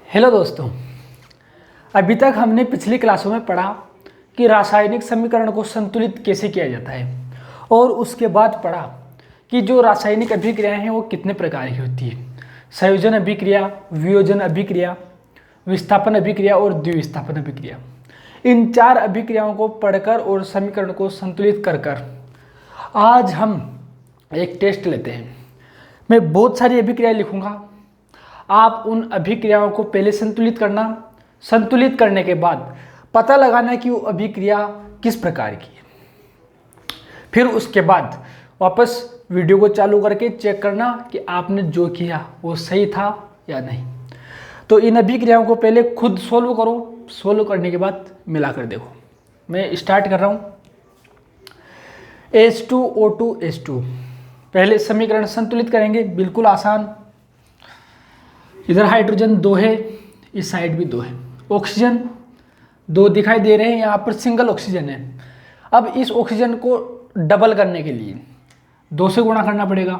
Hello दोस्तों, अभी तक हमने पिछली क्लासों में पढ़ा कि रासायनिक समीकरण को संतुलित कैसे किया जाता है और उसके बाद पढ़ा कि जो रासायनिक अभिक्रियाएं हैं वो कितने प्रकार की होती है। संयोजन अभिक्रिया, वियोजन अभिक्रिया, विस्थापन अभिक्रिया और द्विविस्थापन अभिक्रिया। इन चार अभिक्रियाओं को पढ़कर और समीकरण को संतुलित कर कर आज हम एक टेस्ट लेते हैं। मैं बहुत सारी अभिक्रियाएं लिखूंगा, आप उन अभिक्रियाओं को पहले संतुलित करना, संतुलित करने के बाद पता लगाना कि वो अभिक्रिया किस प्रकार की है। फिर उसके बाद वापस वीडियो को चालू करके चेक करना कि आपने जो किया वो सही था या नहीं। तो इन अभिक्रियाओं को पहले खुद सोल्व करो, सोल्व करने के बाद मिला कर देखो। मैं स्टार्ट कर रहा हूँ। H2O2 H2, पहले समीकरण संतुलित करेंगे, बिल्कुल आसान। इधर हाइड्रोजन 2 है, इस साइड भी 2 है। ऑक्सीजन 2 दिखाई दे रहे हैं, यहाँ पर सिंगल ऑक्सीजन है। अब इस ऑक्सीजन को डबल करने के लिए 2 से गुणा करना पड़ेगा।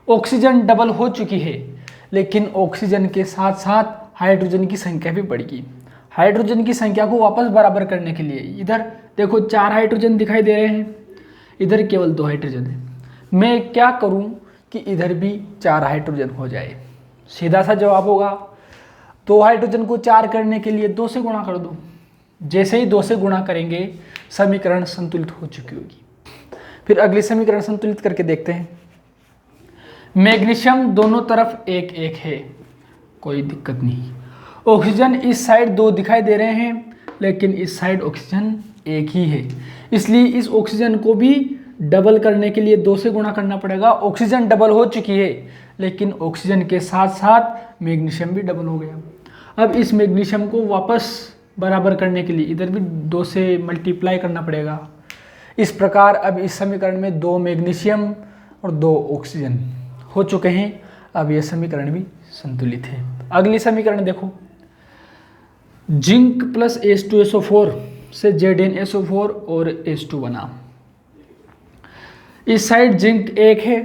ऑक्सीजन डबल हो चुकी है, लेकिन ऑक्सीजन के साथ साथ हाइड्रोजन की संख्या भी बढ़ेगी। हाइड्रोजन की संख्या को वापस बराबर करने के लिए इधर देखो 4 हाइड्रोजन दिखाई दे रहे हैं, इधर केवल 2 हाइड्रोजन है। मैं क्या करूं कि इधर भी 4 हाइड्रोजन हो जाए। सीधा सा जवाब होगा 2 हाइड्रोजन को 4 करने के लिए 2 से गुणा कर दो। जैसे ही 2 से गुणा करेंगे समीकरण संतुलित हो चुकी होगी। फिर अगली समीकरण संतुलित करके देखते हैं। मैग्नीशियम दोनों तरफ 1-1 है, कोई दिक्कत नहीं। ऑक्सीजन इस साइड 2 दिखाई दे रहे हैं, लेकिन इस साइड ऑक्सीजन 1 ही है, इसलिए इस ऑक्सीजन को भी डबल करने के लिए 2 से गुणा करना पड़ेगा। ऑक्सीजन डबल हो चुकी है, लेकिन ऑक्सीजन के साथ साथ मैग्नीशियम भी डबल हो गया। अब इस मैग्नीशियम को वापस बराबर करने के लिए इधर भी 2 से मल्टीप्लाई करना पड़ेगा। इस प्रकार अब इस समीकरण में 2 मैग्नीशियम और 2 ऑक्सीजन हो चुके हैं। अब यह समीकरण भी संतुलित है। अगली समीकरण देखो, जिंक प्लस H2SO4 से ZnSO4 और H2 बना। इस साइड जिंक 1 है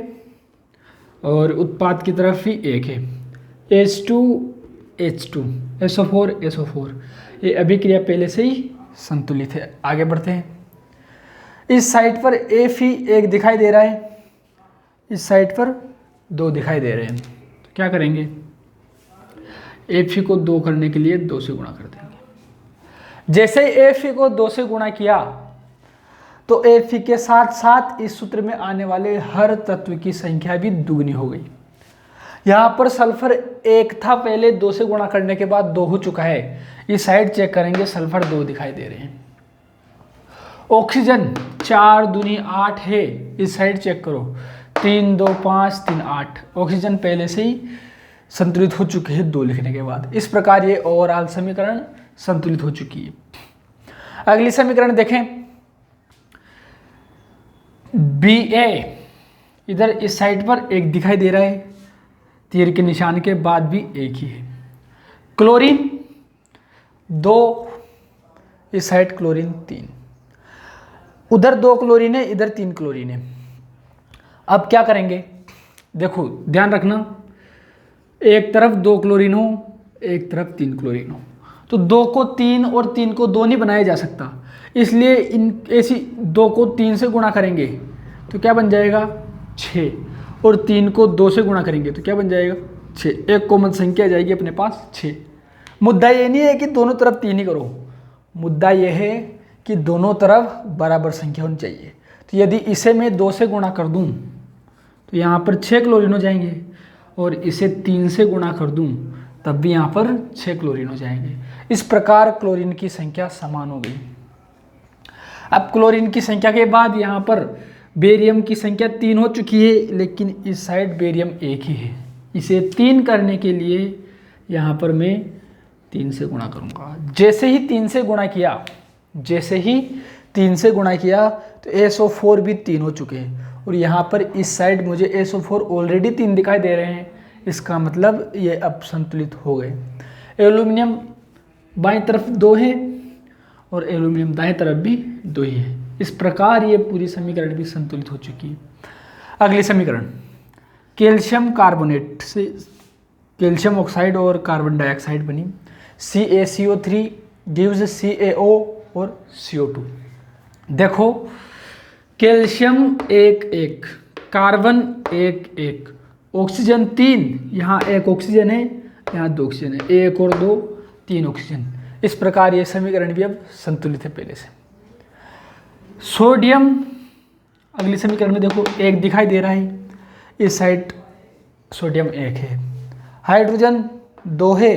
और उत्पाद की तरफ भी 1 है। H2H2 SO4 SO4, ये अभिक्रिया पहले से ही संतुलित है। आगे बढ़ते हैं। इस साइड पर Fe1 दिखाई दे रहा है, इस साइड पर 2 दिखाई दे रहे हैं। तो क्या करेंगे, Fe को 2 करने के लिए 2 से गुणा कर देंगे। जैसे ही Fe को 2 से गुणा किया तो Fe के साथ साथ इस सूत्र में आने वाले हर तत्व की संख्या भी दुगनी हो गई। यहाँ पर सल्फर 1 था, पहले 2 से गुणा करने के बाद 2 हो चुका है। इस साइड चेक करेंगे, सल्फर 2 दिखाई दे रहे हैं। ऑक्सीजन 4 दूनी 8 है, इस साइड चेक करो 3 2 5 3 8। ऑक्सीजन पहले से ही संतुलित हो चुके हैं 2 लिखने के बाद। इस प्रकार ये ओवरऑल समीकरण संतुलित हो चुकी है। अगली समीकरण देखें, Ba, इधर इस साइड पर 1 दिखाई दे रहा है, तीर के निशान के बाद भी 1 ही है। क्लोरीन 2, इस साइड क्लोरीन 3, उधर 2 क्लोरीन है, इधर 3 क्लोरीन है। अब क्या करेंगे, देखो ध्यान रखना, एक तरफ 2 क्लोरीन हो, एक तरफ 3 क्लोरीन हो, तो 2 को 3 और 3 को 2 नहीं बनाया जा सकता, इसलिए इन ऐसी 2 को 3 से गुणा करेंगे तो क्या बन जाएगा 6, और 3 को 2 से गुणा करेंगे तो क्या बन जाएगा 6। एक कॉमन संख्या आ जाएगी अपने पास 6। मुद्दा ये नहीं है कि दोनों तरफ 3 ही करो, मुद्दा ये है कि दोनों तरफ बराबर संख्या होनी चाहिए। तो यदि इसे मैं 2 से गुणा कर दूं तो यहाँ पर 6 क्लोरीन हो जाएंगे, और इसे 3 से गुणा कर दूं तब भी यहाँ पर 6 क्लोरीन हो जाएंगे। इस प्रकार क्लोरीन की संख्या समान हो गई। अब क्लोरीन की संख्या के बाद यहाँ पर बेरियम की संख्या 3 हो चुकी है, लेकिन इस साइड बेरियम 1 ही है। इसे 3 करने के लिए यहाँ पर मैं 3 से गुणा करूँगा। जैसे ही 3 से गुणा किया, जैसे ही 3 से गुणा किया तो SO4 भी 3 हो चुके हैं, और यहाँ पर इस साइड मुझे SO4 ऑलरेडी 3 दिखाई दे रहे हैं। इसका मतलब ये अब संतुलित हो गए। एल्यूमिनियम बाईं तरफ 2 है और एल्यूमिनियम दाएं तरफ भी 2 ही है। इस प्रकार ये पूरी समीकरण भी संतुलित हो चुकी है। अगली समीकरण, कैल्शियम कार्बोनेट से कैल्शियम ऑक्साइड और कार्बन डाइऑक्साइड बनी। CaCO3 गिव्स CaO और CO2। देखो कैल्शियम 1 कार्बन 1 ऑक्सीजन 3, यहाँ 1 ऑक्सीजन है, यहाँ 2 ऑक्सीजन है, 1 और 2 3 ऑक्सीजन। इस प्रकार ये समीकरण भी अब संतुलित है पहले से। सोडियम अगली समीकरण में देखो 1 दिखाई दे रहा है, इस साइड सोडियम 1 है। हाइड्रोजन 2 है,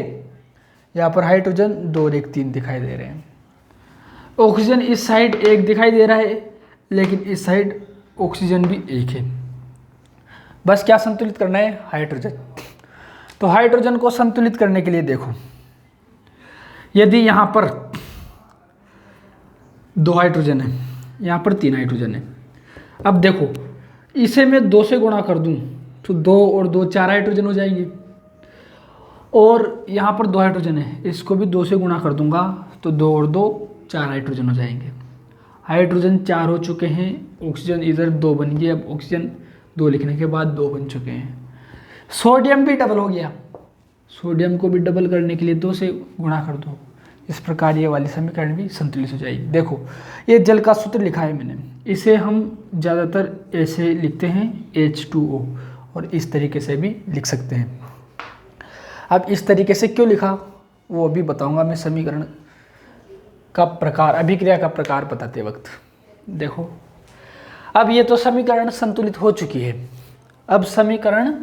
यहाँ पर हाइड्रोजन 2 और 1 3 दिखाई दे रहे हैं। ऑक्सीजन इस साइड 1 दिखाई दे रहा है, लेकिन इस साइड ऑक्सीजन भी 1 है। बस क्या संतुलित करना है? हाइड्रोजन। तो हाइड्रोजन को संतुलित करने के लिए देखो, यदि यहाँ पर 2 हाइड्रोजन है, यहाँ पर 3 हाइड्रोजन है। अब देखो इसे मैं 2 से गुणा कर दूं तो 2 और 2 4 हाइड्रोजन हो जाएंगे, और यहाँ पर 2 हाइड्रोजन है, इसको भी 2 से गुणा कर दूंगा तो 2 और 2 4 हाइड्रोजन हो जाएंगे। हाइड्रोजन 4 हो चुके हैं, ऑक्सीजन इधर 2 बन गए। अब ऑक्सीजन 2 लिखने के बाद 2 बन चुके हैं। सोडियम भी डबल हो गया, सोडियम को भी डबल करने के लिए 2 से गुणा कर दो। इस प्रकार ये वाली समीकरण भी संतुलित हो जाएगी। देखो ये जल का सूत्र लिखा है मैंने, इसे हम ज़्यादातर ऐसे लिखते हैं H2O, और इस तरीके से भी लिख सकते हैं। अब इस तरीके से क्यों लिखा वो अभी बताऊंगा मैं समीकरण का प्रकार, अभिक्रिया का प्रकार बताते वक्त। देखो अब ये तो समीकरण संतुलित हो चुकी है। अब समीकरण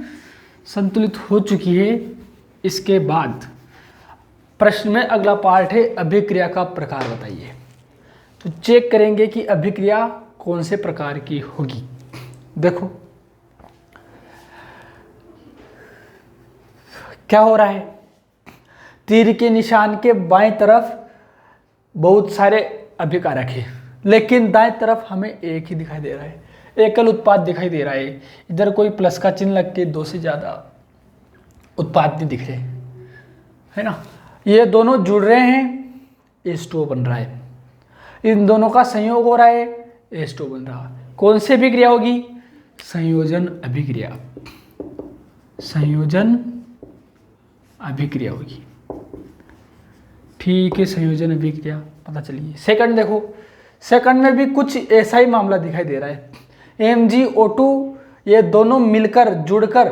संतुलित हो चुकी है, इसके बाद प्रश्न में अगला पार्ट है अभिक्रिया का प्रकार बताइए। तो चेक करेंगे कि अभिक्रिया कौन से प्रकार की होगी। देखो क्या हो रहा है, तीर के निशान के बाएं तरफ बहुत सारे अभिकारक है, लेकिन दाएं तरफ हमें एक ही दिखाई दे रहा है, एकल उत्पाद दिखाई दे रहा है। इधर कोई प्लस का चिन्ह लग के 2 से ज़्यादा उत्पाद नहीं दिख रहे, है ना। ये दोनों जुड़ रहे हैं, H2O बन रहा है। इन दोनों का संयोग हो रहा है, H2O बन रहा है। कौन सी अभिक्रिया होगी? संयोजन अभिक्रिया, संयोजन अभिक्रिया होगी। ठीक है, संयोजन अभिक्रिया पता चलिए। सेकंड देखो, सेकंड में भी कुछ ऐसा ही मामला दिखाई दे रहा है। MgO2 ये दोनों मिलकर जुड़कर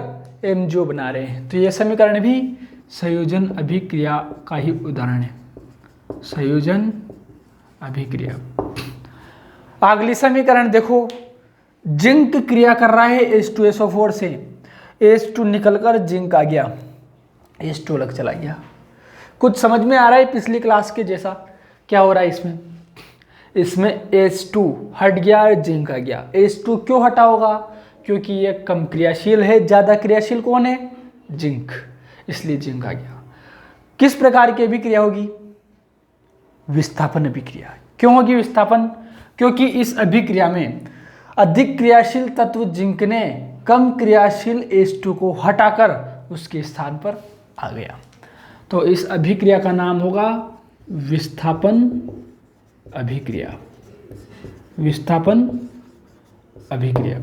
MgO बना रहे हैं, तो ये समीकरण भी संयोजन अभिक्रिया का ही उदाहरण है, संयोजन अभिक्रिया। अगली समीकरण देखो, जिंक क्रिया कर रहा है H2SO4 से, H2 निकलकर जिंक आ गया, H2 अलग चला गया। कुछ समझ में आ रहा है पिछली क्लास के जैसा? क्या हो रहा है इसमें? इसमें H2 हट गया, जिंक आ गया। H2 क्यों हटा होगा? क्योंकि ये कम क्रियाशील है, ज़्यादा क्रियाशील कौन है? जिंक, इसलिए जिंक आ गया। किस प्रकार की अभिक्रिया होगी? विस्थापन अभिक्रिया। क्यों होगी विस्थापन? क्योंकि इस अभिक्रिया में अधिक क्रियाशील तत्व जिंक ने कम क्रियाशील H2 को हटाकर उसके स्थान पर आ गया। तो इस अभिक्रिया का नाम होगा विस्थापन अभिक्रिया, विस्थापन अभिक्रिया।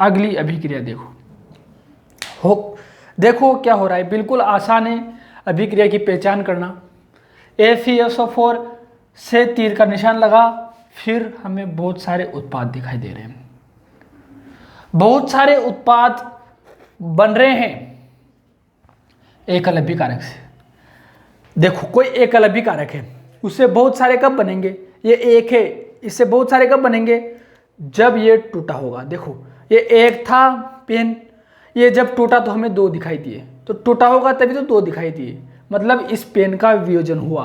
अगली अभिक्रिया देखो क्या हो रहा है, बिल्कुल आसान है अभिक्रिया की पहचान करना। FeSO4 से तीर का निशान लगा, फिर हमें बहुत सारे उत्पाद दिखाई दे रहे हैं, बहुत सारे उत्पाद बन रहे हैं एकल अभिकारक से। देखो कोई एकल अभिकारक है, उससे बहुत सारे कब बनेंगे? ये एक है, इससे बहुत सारे कब बनेंगे? जब ये टूटा होगा। देखो ये एक था पेन, ये जब टूटा तो हमें 2 दिखाई दिए, तो टूटा होगा तभी तो 2 दिखाई दिए, मतलब इस पेन का वियोजन हुआ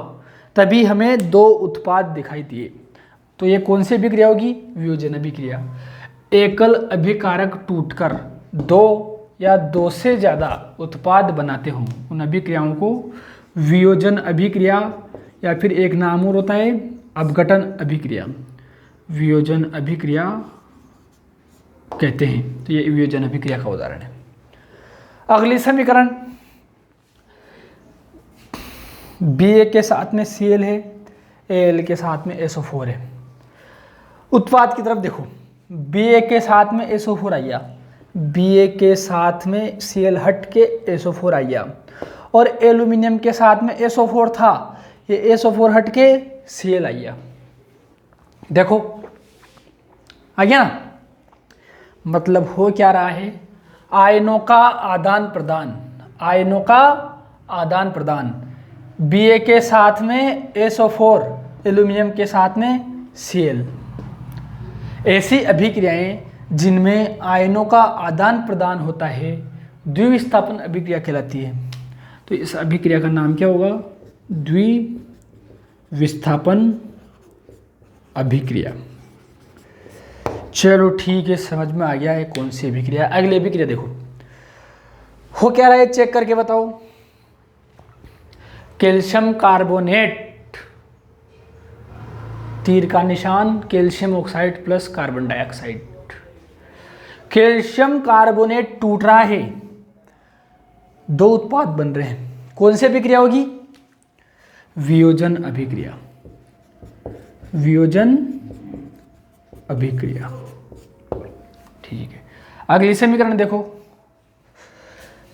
तभी हमें 2 उत्पाद दिखाई दिए। तो ये कौन सी अभिक्रिया होगी? वियोजन अभिक्रिया। एकल अभिकारक टूटकर 2 या 2 से ज़्यादा उत्पाद बनाते हों, उन अभिक्रियाओं को वियोजन अभिक्रिया, या फिर एक नाम और होता है अपघटन अभिक्रिया, वियोजन अभिक्रिया कहते हैं। तो ये वियोजन अभिक्रिया का उदाहरण है। अगली समीकरण, Ba के साथ में Cl है, Al के साथ में SO4 है। उत्पाद की तरफ देखो, Ba के साथ में SO4 आ गया, Ba के साथ में Cl हट के SO4 आ गया, और एल्यूमिनियम के साथ में SO4 था, ये SO4 हट के Cl आ गया। देखो आ गया ना, मतलब हो क्या रहा है, आयनों का आदान प्रदान, आयनों का आदान प्रदान, Ba के साथ में SO4, एल्यूमिनियम के साथ में Cl। ऐसी अभिक्रियाएं जिनमें आयनों का आदान प्रदान होता है द्विविस्थापन अभिक्रिया कहलाती है। तो इस अभिक्रिया का नाम क्या होगा, द्विविस्थापन अभिक्रिया। चलो ठीक है, समझ में आ गया है कौन सी अभिक्रिया। अगली अभिक्रिया देखो, हो क्या रहा है चेक करके बताओ। कैल्शियम कार्बोनेट, तीर का निशान calcium oxide plus carbon dioxide. Calcium carbonate टूट रहा है, दो उत्पाद बन रहे हैं, कौन सी अभिक्रिया होगी, वियोजन अभिक्रिया, वियोजन अभिक्रिया। ठीक है, अगली समीकरण देखो,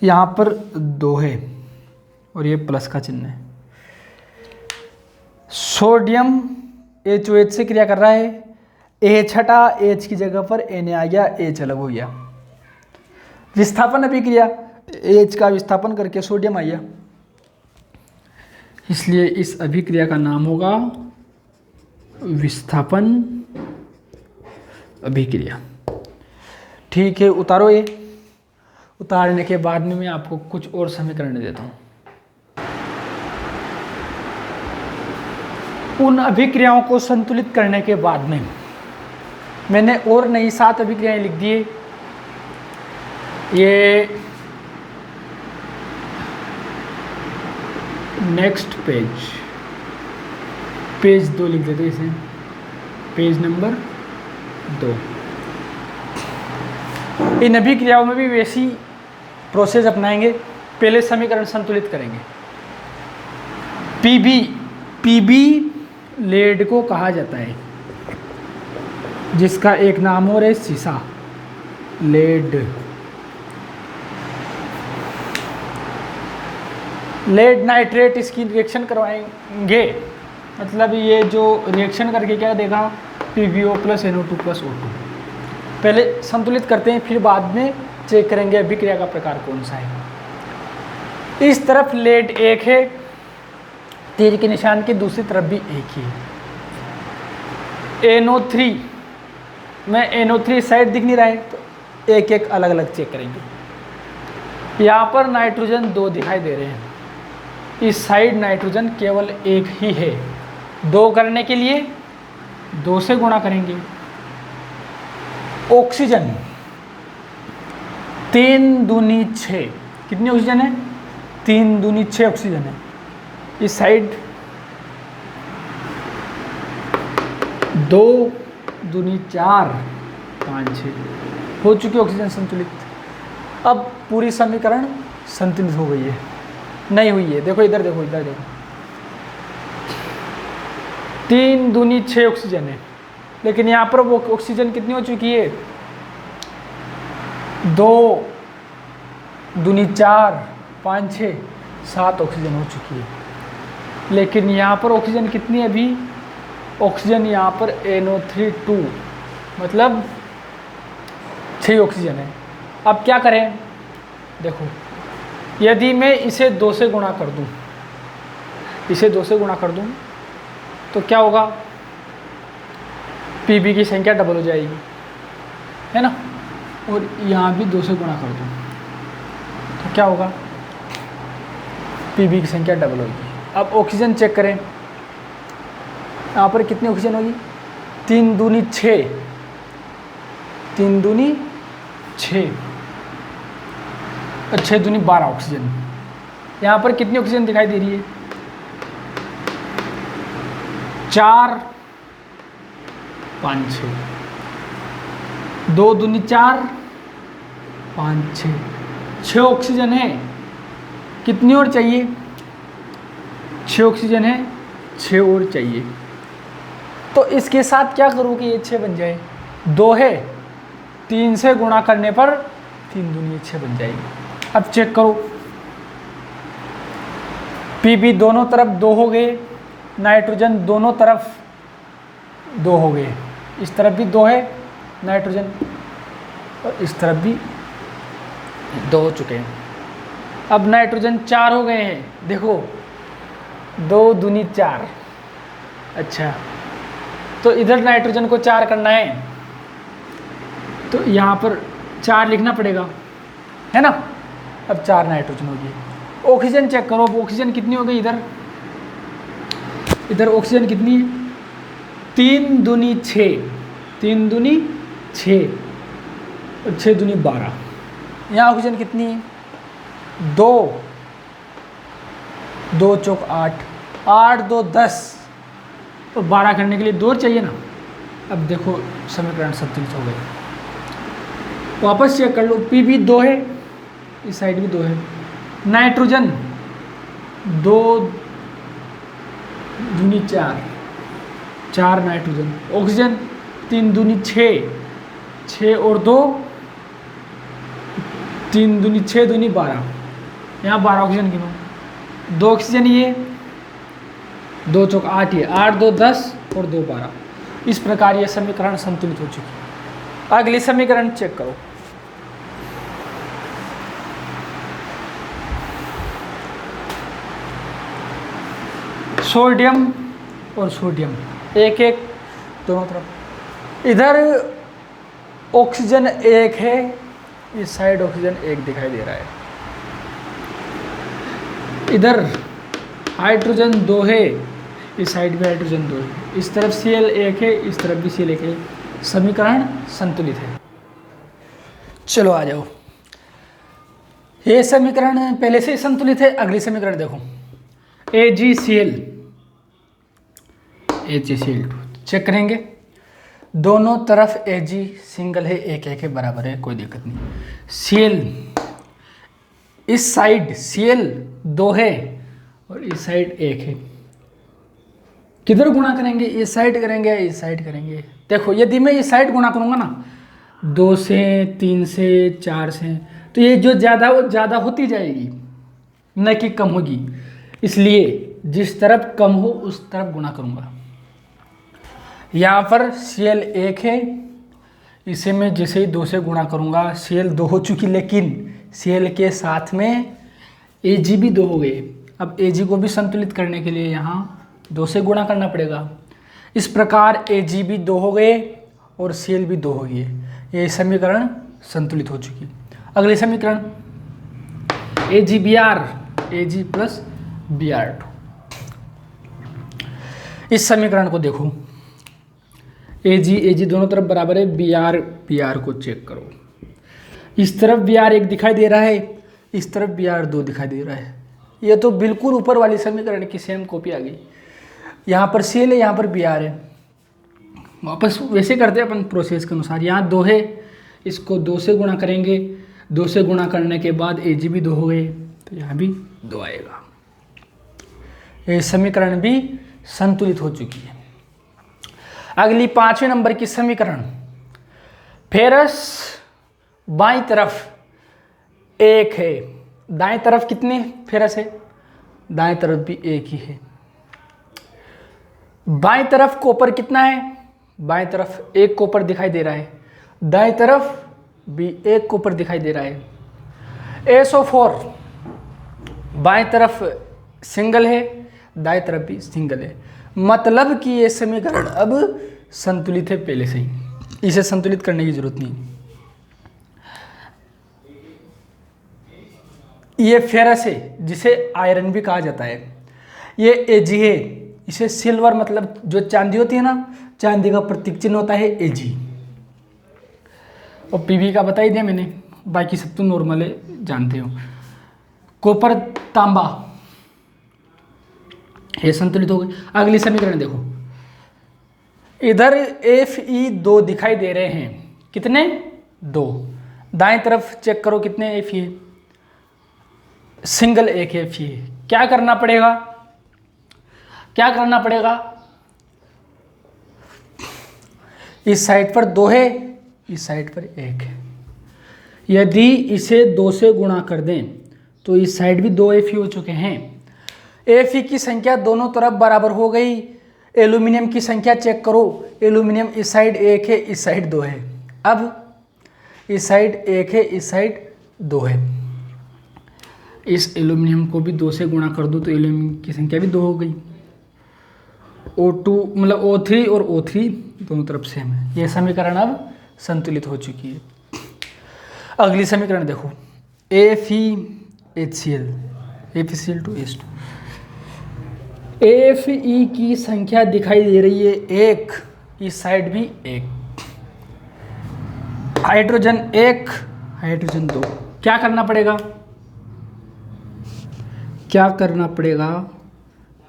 यहां पर 2 है और ये प्लस का चिन्ह है। सोडियम HOH से क्रिया कर रहा है, H हटा, H की जगह पर Na आ गया, H अलग हो गया। विस्थापन अभिक्रिया, H का विस्थापन करके सोडियम आ गया, इसलिए इस अभिक्रिया का नाम होगा विस्थापन अभिक्रिया। ठीक है, उतारो ये। उतारने के बाद में मैं आपको कुछ और समीकरण देता हूं। उन अभिक्रियाओं को संतुलित करने के बाद में मैंने और नई 7 अभिक्रियाएं लिख दी। ये नेक्स्ट पेज 2 लिख देते इसे, पेज नंबर 2। इन अभिक्रियाओं में भी वैसी प्रोसेस अपनाएंगे। पहले समीकरण संतुलित करेंगे। पीबी लेड को कहा जाता है, जिसका एक नाम और है सीसा, लेड। लेड नाइट्रेट इसकी रिएक्शन करवाएंगे, मतलब ये जो रिएक्शन करके क्या देगा, PbO + NO2 + O2। पहले संतुलित करते हैं, फिर बाद में चेक करेंगे अभिक्रिया का प्रकार कौन सा है। इस तरफ लेड 1 है, तीर के निशान की दूसरी तरफ भी 1 ही है। NO3 में NO3 साइड दिख नहीं रहा है, तो एक एक अलग अलग चेक करेंगे। यहाँ पर नाइट्रोजन 2 दिखाई दे रहे हैं, इस साइड नाइट्रोजन केवल 1 ही है। 2 करने के लिए 2 से गुणा करेंगे। ऑक्सीजन 3 दूनी 6, कितनी ऑक्सीजन है, 3 दूनी 6 ऑक्सीजन है। इस साइड 2 दूनी 4 5 6 हो चुकी ऑक्सीजन संतुलित। अब पूरी समीकरण संतुलित हो गई है, नहीं हुई है। देखो इधर देखो, इधर देखो, 3 दूनी 6 ऑक्सीजन है, लेकिन यहाँ पर वो ऑक्सीजन कितनी हो चुकी है, 2 दूनी 4 5 6 7 ऑक्सीजन हो चुकी है। लेकिन यहाँ पर ऑक्सीजन कितनी है अभी, ऑक्सीजन यहाँ पर NO3 2, मतलब 6 ऑक्सीजन है। अब क्या करें, देखो यदि मैं इसे 2 से गुणा कर दूं, इसे 2 से गुणा कर दूं तो क्या होगा, Pb की संख्या डबल हो जाएगी, है ना। और यहाँ भी 2 से गुणा कर दूं तो क्या होगा, Pb की संख्या डबल होगी। अब ऑक्सीजन चेक करें, यहाँ पर कितनी ऑक्सीजन होगी, 3 दूनी 6, 3 दूनी 6 और 6 दूनी 12 ऑक्सीजन। यहाँ पर कितनी ऑक्सीजन दिखाई दे रही है, 4 5 6, 2 दूनी 4 5 6, 6 ऑक्सीजन है। कितनी और चाहिए, 6 ऑक्सीजन है, 6 और चाहिए। तो इसके साथ क्या करूँ कि ये 6 बन जाए, 2 है, 3 से गुणा करने पर 3 दूनी 6 बन जाएगी। अब चेक करो, Pb दोनों तरफ 2 हो गए, नाइट्रोजन दोनों तरफ 2 हो गए, इस तरफ भी 2 है नाइट्रोजन और इस तरफ भी 2 हो चुके हैं। अब नाइट्रोजन 4 हो गए हैं, देखो 2 दूनी 4। अच्छा, तो इधर नाइट्रोजन को 4 करना है तो यहाँ पर 4 लिखना पड़ेगा, है ना। अब 4 नाइट्रोजन हो गई। ऑक्सीजन चेक करो, अब ऑक्सीजन कितनी हो गई इधर, इधर ऑक्सीजन कितनी है, 3 दूनी 6, 3 दूनी 6 और 6 दूनी 12। यहाँ ऑक्सीजन कितनी है, 2, 2 चौक 8, 8 2 10 और 12 करने के लिए 2 चाहिए ना। अब देखो समीकरण संतुलित हो गए। वापस चेक कर लो, Pb 2 है, इस साइड भी 2 है, नाइट्रोजन 2 दूनी 4, 4 नाइट्रोजन, ऑक्सीजन 3 दूनी 6, 6 और 2 3 दूनी 6 दूनी 12, यहाँ 12 ऑक्सीजन गिनो, 2 ऑक्सीजन ये, 2 चौक 8 ये, 8 2 10 और 2 12। इस प्रकार ये समीकरण संतुलित हो चुकी है। अगली समीकरण चेक करो, सोडियम और सोडियम एक एक दोनों तरफ, इधर ऑक्सीजन 1 है, इस साइड ऑक्सीजन 1 दिखाई दे रहा है, इधर हाइड्रोजन 2 है, इस साइड भी हाइड्रोजन 2 है, इस तरफ Cl 1 है, इस तरफ भी Cl 1 है, समीकरण संतुलित है। चलो आ जाओ, ये समीकरण पहले से ही संतुलित है। अगली समीकरण देखो, AgCl, AgCl2 चेक करेंगे, दोनों तरफ Ag सिंगल है, 1 1 के बराबर है, कोई दिक्कत नहीं। Cl इस साइड Cl 2 है और इस साइड 1 है, किधर गुणा करेंगे, इस साइड करेंगे इस साइड करेंगे। देखो यदि मैं इस साइड गुणा करूंगा ना, 2 से 3 से 4 से, तो ये जो ज़्यादा वो ज़्यादा होती जाएगी, न कि कम होगी, इसलिए जिस तरफ कम हो उस तरफ गुणा करूंगा। यहाँ पर Cl 1 है, इसे मैं जैसे ही 2 से गुणा करूंगा, Cl 2 हो चुकी, लेकिन Cl के साथ में Ag भी 2 हो गए। अब Ag को भी संतुलित करने के लिए यहाँ 2 से गुणा करना पड़ेगा। इस प्रकार Ag भी 2 हो गए और Cl भी 2 हो गए। ये समीकरण संतुलित हो चुकी। अगले समीकरण AgBr, Ag प्लस Br2। इस समीकरण को देखो, Ag दोनों तरफ बराबर है, Br को चेक करो, इस तरफ Br 1 दिखाई दे रहा है, इस तरफ Br 2 दिखाई दे रहा है। ये तो बिल्कुल ऊपर वाली समीकरण की सेम कॉपी आ गई। यहाँ पर Cl है, यहाँ पर Br है। वापस वैसे करते हैं अपन प्रोसेस के अनुसार। यहाँ 2 है, इसको 2 से गुणा करेंगे, 2 से गुणा करने के बाद Ag भी 2 हो गए, तो यहाँ भी 2 आएगा। ये समीकरण भी संतुलित हो चुकी है। अगली 5वें नंबर की समीकरण, फेरस बाईं तरफ 1 है, दाएं तरफ कितने फेरस है, दाएं तरफ भी 1 ही है। बाईं तरफ कॉपर कितना है, बाईं तरफ 1 कॉपर दिखाई दे रहा है, दाएं तरफ भी 1 कॉपर दिखाई दे रहा है। SO4 बाएं तरफ सिंगल है, दाएं तरफ भी सिंगल है, मतलब कि ये समीकरण अब संतुलित है पहले से ही, इसे संतुलित करने की जरूरत नहीं। ये फेरस है, जिसे आयरन भी कहा जाता है। ये Ag है, इसे सिल्वर, मतलब जो चांदी होती है ना, चांदी का प्रतीक चिन्ह होता है Ag। और Pb का बता ही दिया मैंने, बाकी सब तो नॉर्मल है, जानते हो। कॉपर तांबा, ये संतुलित हो गई। अगली समीकरण देखो, इधर Fe2 दिखाई दे रहे हैं, कितने 2। दाएं तरफ चेक करो कितने Fe, सिंगल 1 Fe। क्या करना पड़ेगा, क्या करना पड़ेगा, इस साइड पर 2 है, इस साइड पर 1 है। यदि इसे 2 से गुणा कर दें तो इस साइड भी 2 Fe हो चुके हैं, Fe की संख्या दोनों तरफ बराबर हो गई। एल्यूमिनियम की संख्या चेक करो, एल्यूमिनियम इस साइड 1 है, इस साइड 2 है। अब इस साइड 1 है, इस साइड 2 है। इस एल्यूमिनियम को भी 2 से गुणा कर दो तो एल्यूमिनियम की संख्या भी 2 हो गई। O2 मतलब O3 और O3 दोनों तरफ सेम है। यह समीकरण अब संतुलित हो चुकी है। अगली समीकरण देखो, FeHCl, FeCl2H2। Fe की संख्या दिखाई दे रही है 1, इस साइड भी 1, हाइड्रोजन 1, हाइड्रोजन 2। क्या करना पड़ेगा? क्या करना पड़ेगा?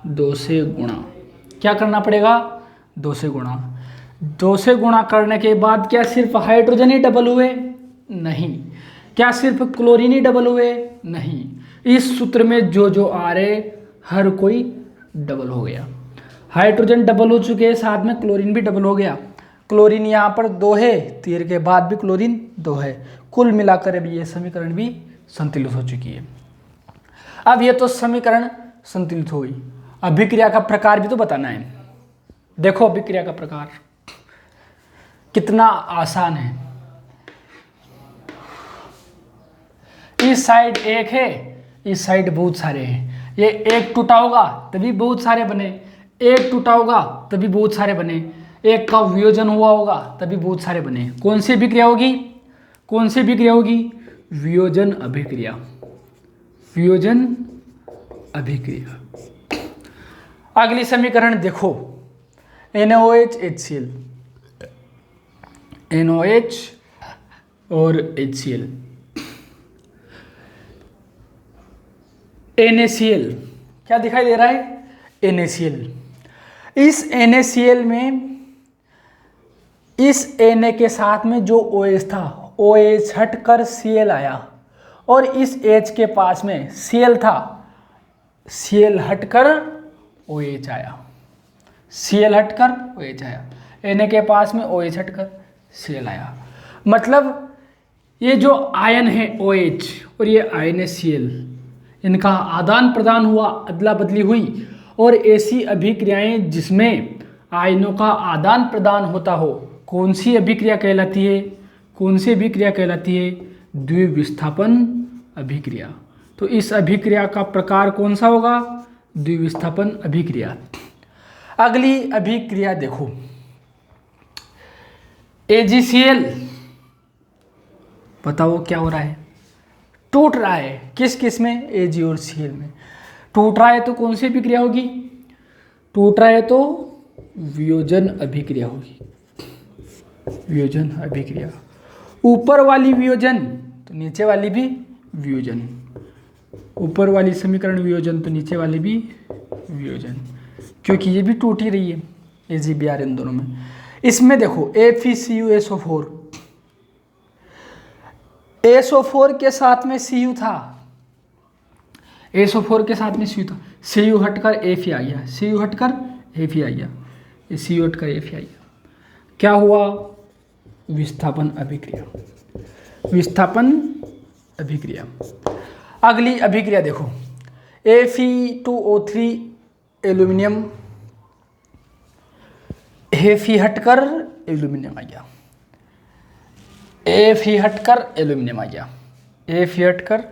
2 से गुणा। क्या करना पड़ेगा? 2 से गुणा। 2 से गुणा करने के बाद क्या सिर्फ हाइड्रोजन ही डबल हुए? नहीं। क्या सिर्फ क्लोरीन ही डबल हुए? नहीं। इस सूत्र में जो जो आ रहे हर कोई डबल हो गया। हाइड्रोजन डबल हो चुके हैं, साथ में क्लोरीन भी डबल हो गया। क्लोरीन यहाँ पर 2 है, तीर के बाद भी क्लोरीन 2 है। कुल मिलाकर अभी ये समीकरण भी संतुलित हो चुकी है। अब ये तो समीकरण संतुलित हो गई। अभिक्रिया का प्रकार भी तो बताना है। देखो अभिक्रिया का प्रकार कितना आसान है। इस साइड 1 है, इस साइड बहुत सारे हैं। ये 1 टूटा होगा तभी बहुत सारे बने, 1 टूटा होगा तभी बहुत सारे बने, 1 का वियोजन हुआ होगा तभी बहुत सारे बने। कौन सी अभिक्रिया होगी? कौन सी अभिक्रिया होगी? वियोजन अभिक्रिया। वियोजन अभिक्रिया। अगली समीकरण देखो, NaOH HCl, NaOH और HCl, NaCl। क्या दिखाई दे रहा है? NaCl। इस NaCl में इस Na के साथ में जो OH था, OH हटकर Cl आया, और इस H के पास में Cl था, Cl हटकर OH आया, Cl हटकर OH आया। Na के पास में OH हटकर Cl आया। मतलब ये जो आयन है OH और ये आयन है Cl, इनका आदान प्रदान हुआ, अदला बदली हुई। और ऐसी अभिक्रियाएं जिसमें आयनों का आदान प्रदान होता हो, कौन सी अभिक्रिया कहलाती है? कौन सी अभिक्रिया कहलाती है? द्विविस्थापन अभिक्रिया। तो इस अभिक्रिया का प्रकार कौन सा होगा? द्विविस्थापन अभिक्रिया। अगली अभिक्रिया देखो, AgCl। बताओ क्या हो रहा है? टूट रहा है। किस किस में? Ag और Cl में टूट रहा है। तो कौन सी अभिक्रिया होगी? टूट रहा है तो वियोजन अभिक्रिया होगी। वियोजन अभिक्रिया। ऊपर वाली वियोजन तो नीचे वाली भी वियोजन। ऊपर वाली समीकरण वियोजन तो नीचे वाली भी वियोजन, क्योंकि ये भी टूट ही रही है AgBr इन दोनों में। इसमें देखो FeCuSO4, SO4 के साथ में Cu था, SO4 के साथ में Cu था, Cu हटकर Fe आ गया, Cu हटकर Fe आ गया, ये Cu हटकर Fe आ गया। क्या हुआ? विस्थापन अभिक्रिया। विस्थापन अभिक्रिया। अगली अभिक्रिया देखो, Fe2O3 एल्यूमिनियम, Fe हटकर एल्यूमिनियम आ गया, Fe हटकर एल्यूमिनियम आ गया, Fe हटकर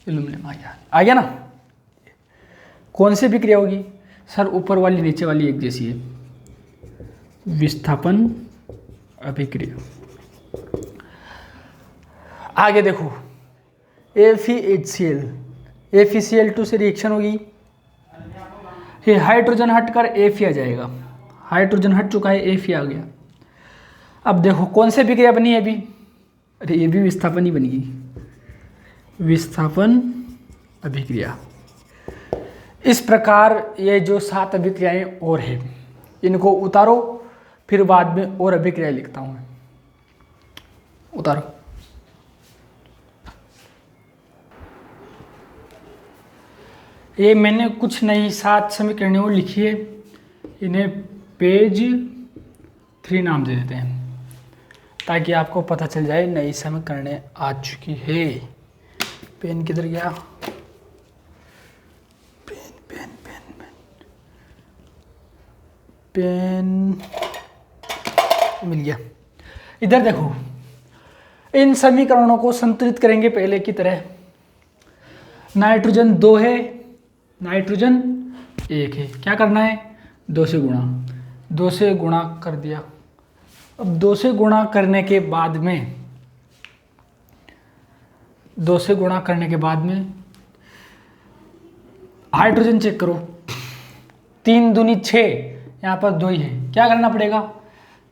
एल्यूमिनियम आ गया ना। कौन सी अभिक्रिया होगी? सर ऊपर वाली नीचे वाली एक जैसी है। विस्थापन अभिक्रिया। आगे देखो, FeHCl, FeCl2 से रिएक्शन होगी, ये हाइड्रोजन हटकर Fe आ जाएगा, हाइड्रोजन हट चुका है, Fe आ गया। अब देखो कौन सी अभिक्रिया बनी है अभी? अरे ये भी विस्थापन ही बन गई। विस्थापन अभिक्रिया। इस प्रकार ये जो 7 अभिक्रियाएं और है, इनको उतारो, फिर बाद में और अभिक्रिया लिखता हूं मैं। उतारो। ये मैंने कुछ नई 7 समीकरणें और लिखी है, इन्हें पेज 3 नाम दे देते हैं ताकि आपको पता चल जाए नई समीकरणें आ चुकी है। पेन किधर गया? पेन पेन मिल गया। इधर देखो, इन समीकरणों को संतुलित करेंगे पहले की तरह। नाइट्रोजन 2 है, नाइट्रोजन 1 है। क्या करना है? 2 से गुणा, 2 से गुणा कर दिया। अब 2 से गुणा करने के बाद में, 2 से गुणा करने के बाद में हाइड्रोजन चेक करो। 3 दूनी 6, यहाँ पर 2 ही है। क्या करना पड़ेगा?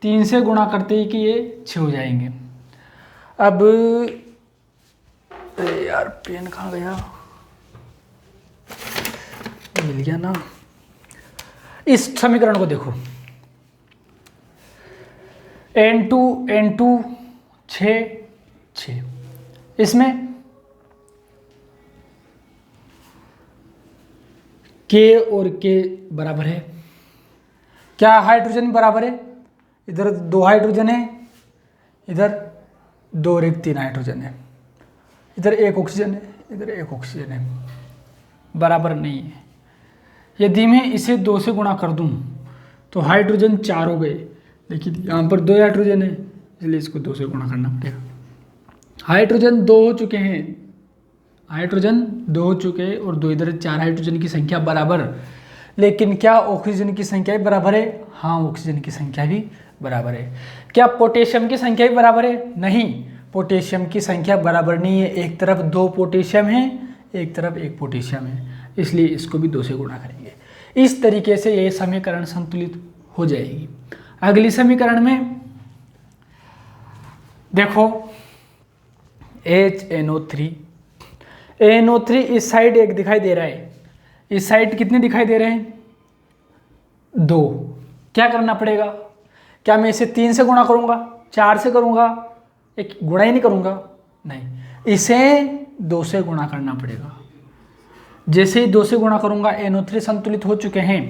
3 से गुणा करते ही कि ये 6 हो जाएंगे। अब अरे यार पेन कहाँ गया? मिल गया ना। इस समीकरण को देखो, N2 6 इसमें K और K बराबर है। क्या हाइड्रोजन बराबर है? इधर 2 हाइड्रोजन है, इधर 2 और 1 3 हाइड्रोजन है, इधर 1 ऑक्सीजन है, इधर 1 ऑक्सीजन है, बराबर नहीं है। यदि मैं इसे 2 से गुणा कर दूं तो हाइड्रोजन 4 हो गए, लेकिन यहाँ पर 2 हाइड्रोजन है, इसलिए इसको 2 से गुणा करना पड़ेगा। हाइड्रोजन 2 हो चुके हैं, हाइड्रोजन 2 हो चुके हैं और 2 इधर, 4 हाइड्रोजन की संख्या बराबर। लेकिन क्या ऑक्सीजन की संख्या भी बराबर है? हाँ, ऑक्सीजन की संख्या भी बराबर है। क्या पोटेशियम की संख्या भी बराबर है? नहीं, पोटेशियम की संख्या बराबर नहीं है। एक तरफ 2 पोटेशियम है, एक तरफ 1 पोटेशियम है, इसलिए इसको भी 2 से गुणा करेंगे। इस तरीके से ये समीकरण संतुलित हो जाएगी। अगली समीकरण में देखो, HNO3, NO3 इस साइड 1 दिखाई दे रहा है, इस साइड कितने दिखाई दे रहे हैं? 2। क्या करना पड़ेगा? क्या मैं इसे 3 से गुणा करूंगा, 4 से करूंगा? एक गुणा ही नहीं करूंगा, नहीं, इसे 2 से गुणा करना पड़ेगा। जैसे ही 2 से गुणा करूंगा, NO3 संतुलित हो चुके हैं।